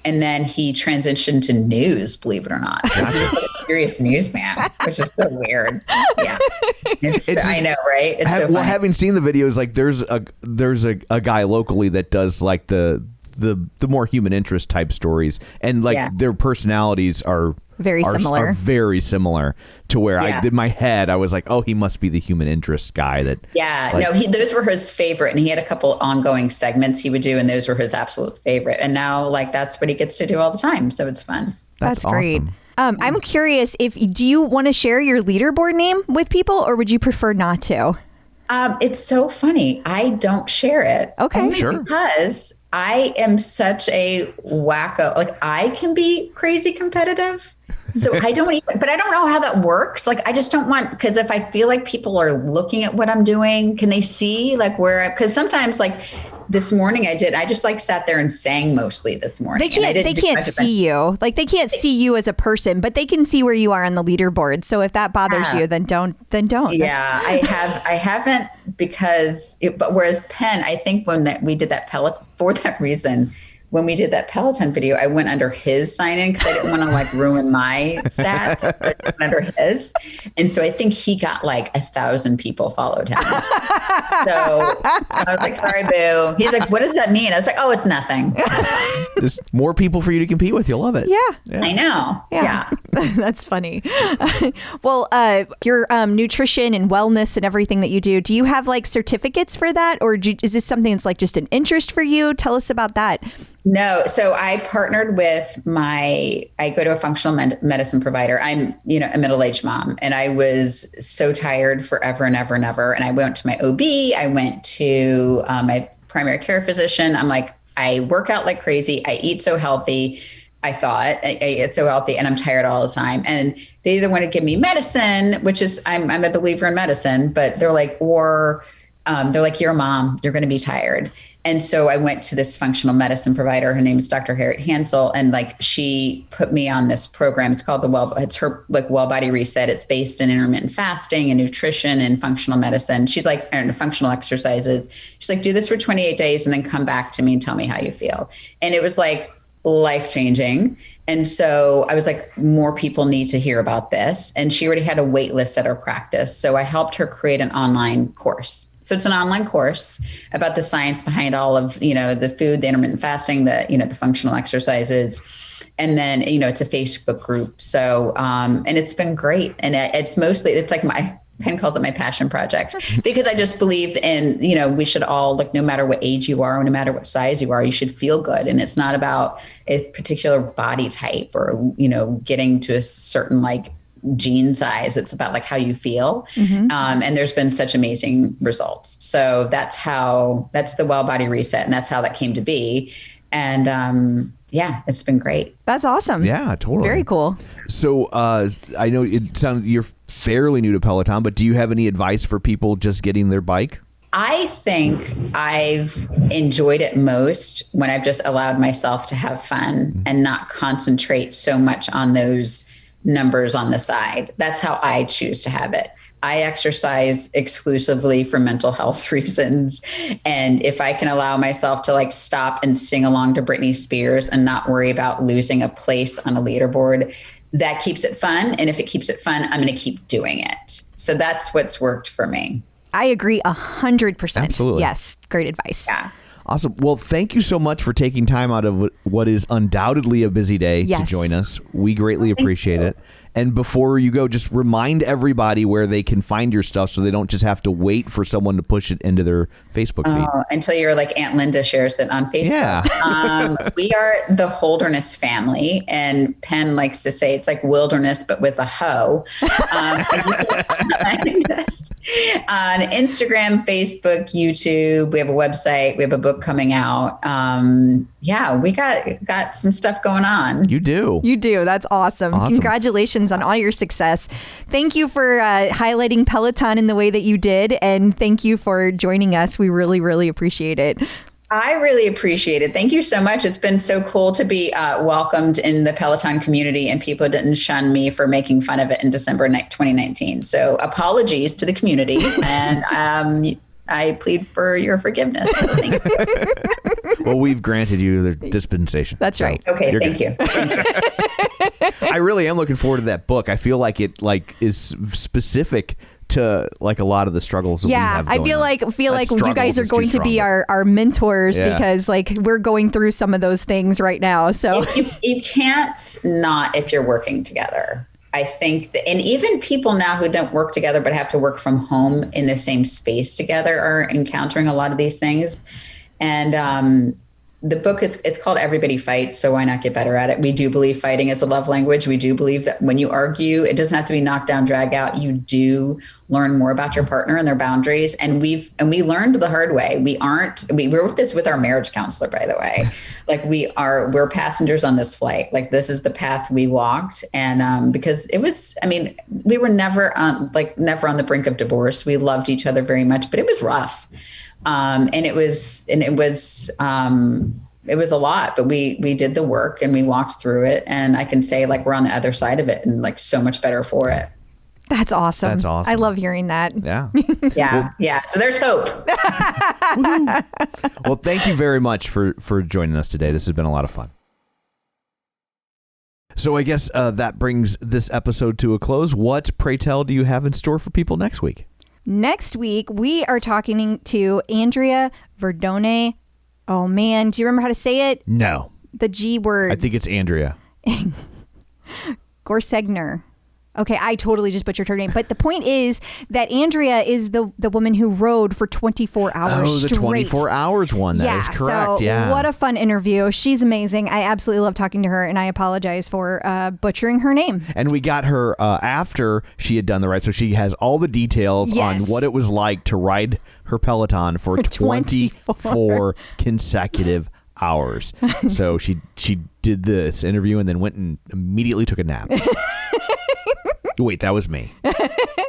And then he transitioned to news, believe it or not. So he's a serious newsman, which is so weird. Yeah, I know, right? It's so funny. Well, having seen the videos, there's a guy locally that does the more human interest type stories, and their personalities are very similar. Are very similar to where in my head I was like, oh, he must be the human interest guy. Those were his favorite, and he had a couple ongoing segments he would do, and those were his absolute favorite. And now that's what he gets to do all the time, so it's fun. That's great. Awesome. I'm curious, do you want to share your leaderboard name with people, or would you prefer not to? It's so funny. I don't share it. Okay, only sure. Because I am such a wacko. I can be crazy competitive. So I don't even, but I don't know how that works. I just don't want, because if I feel like people are looking at what I'm doing, can they see because sometimes this morning I just sat there and sang mostly this morning. They can't see you. They can't see you as a person, but they can see where you are on the leaderboard. So if that bothers you, then don't. Yeah, I haven't, because but whereas Penn, I think when we did that Peloton, for that reason, when we did that Peloton video, I went under his sign in because I didn't want to ruin my stats. So I just went under his. And so I think he got 1,000 people followed him. So I was like, sorry, boo. He's like, what does that mean? I was like, oh, it's nothing. There's more people for you to compete with. You'll love it. Yeah. I know. Yeah. That's funny. Well, your nutrition and wellness and everything that you do you have certificates for that? Or is this something that's just an interest for you? Tell us about that. No. So I partnered with I go to a functional medicine provider. I'm, a middle-aged mom, and I was so tired forever and ever and ever. And I went to my OB. I went to my primary care physician. I'm like, I work out like crazy. I eat so healthy. I thought I eat so healthy, and I'm tired all the time. And they either want to give me medicine, which is, I'm a believer in medicine, but they're like, or they're like, you're a mom, you're going to be tired. And so I went to this functional medicine provider. Her name is Dr. Harriet Hansel. And like, she put me on this program. It's called it's her like Well Body Reset. It's based in intermittent fasting and nutrition and functional medicine. She's like, and functional exercises. She's like, do this for 28 days and then come back to me and tell me how you feel. And it was like life-changing. And so I was like, more people need to hear about this. And she already had a wait list at her practice. So I helped her create an online course. So it's an online course about the science behind all of, the food, the intermittent fasting, the functional exercises. And then, it's a Facebook group. So, and it's been great. And it's like Penn calls it my passion project, because I just believe in, we should all, like, no matter what age you are, or no matter what size you are, you should feel good. And it's not about a particular body type or, getting to a certain like gene size. It's about like how you feel. And there's been such amazing results. So that's the Well Body Reset. And that's how that came to be. And, yeah, it's been great. That's awesome. Yeah, totally. Very cool. So I know you're fairly new to Peloton, but do you have any advice for people just getting their bike? I think I've enjoyed it most when I've just allowed myself to have fun and not concentrate so much on those numbers on the side. That's how I choose to have it. I exercise exclusively for mental health reasons. And if I can allow myself to like stop and sing along to Britney Spears and not worry about losing a place on a leaderboard, that keeps it fun. And if it keeps it fun, I'm going to keep doing it. So that's what's worked for me. I agree 100%. Absolutely. Yes. Great advice. Yeah. Awesome. Well, thank you so much for taking time out of what is undoubtedly a busy day to join us. We greatly appreciate it. And before you go, just remind everybody where they can find your stuff so they don't just have to wait for someone to push it into their Facebook feed. Until you're like Aunt Linda shares it on Facebook. Yeah. We are the Holderness family. And Penn likes to say it's like wilderness, but with a hoe. On Instagram, Facebook, YouTube. We have a website. We have a book coming out. Yeah, we got some stuff going on. You do. That's awesome. Congratulations on all your success. Thank you for highlighting Peloton in the way that you did. And thank you for joining us. We really, really appreciate it. I really appreciate it. Thank you so much. It's been so cool to be welcomed in the Peloton community, and people didn't shun me for making fun of it in December 2019. So apologies to the community. And I plead for your forgiveness. So thank you. Well, we've granted you the dispensation. That's right. Okay, thank you. I really am looking forward to that book. I feel like it is specific to like a lot of the struggles that we have going I feel on. like you guys are going to be our mentors because like we're going through some of those things right now. So you can't not if you're working together. I think that, and even people now who don't work together but have to work from home in the same space together are encountering a lot of these things. And the book it's called Everybody Fights, so why not get better at it? We do believe fighting is a love language. We do believe that when you argue, it doesn't have to be knocked down, drag out. You do learn more about your partner and their boundaries. And we learned the hard way. We're with this with our marriage counselor, by the way. Like we're passengers on this flight. Like this is the path we walked. And because we were never on the brink of divorce. We loved each other very much, but it was rough. It was a lot, but we did the work and we walked through it. And I can say like, we're on the other side of it and like so much better for it. That's awesome. I love hearing that. Yeah. Yeah. So there's hope. Well, thank you very much for joining us today. This has been a lot of fun. So I guess that brings this episode to a close. What, pray tell, do you have in store for people next week? Next week, we are talking to Andrea Verdone. Oh, man. Do you remember how to say it? No. The G word. I think it's Andrea. Gorsegner. Okay, I totally just butchered her name. But the point is that Andrea is the woman who rode for 24 hours straight. 24 hours one. That is correct. So what a fun interview. She's amazing. I absolutely love talking to her, and I apologize for butchering her name. And we got her after she had done the ride, so she has all the details on what it was like to ride her Peloton for 24 consecutive hours. So she did this interview and then went and immediately took a nap. Wait, that was me.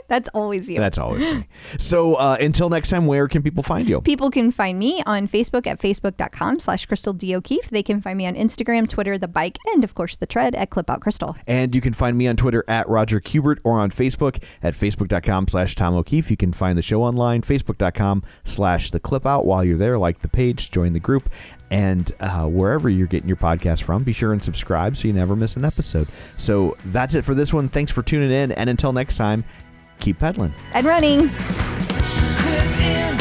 That's always you. That's always me. So until next time, where can people find you? People can find me on Facebook at facebook.com/Crystal D. O'Keefe. They can find me on Instagram, Twitter, The Bike, and of course, The Tread at Clip Out Crystal. And you can find me on Twitter at Roger Kubert or on Facebook at facebook.com/Tom O'Keefe. You can find the show online, facebook.com/The Clip Out. While you're there, like the page, join the group. And wherever you're getting your podcast from, be sure and subscribe so you never miss an episode. So that's it for this one. Thanks for tuning in. And until next time, keep pedaling. And running. Clip in.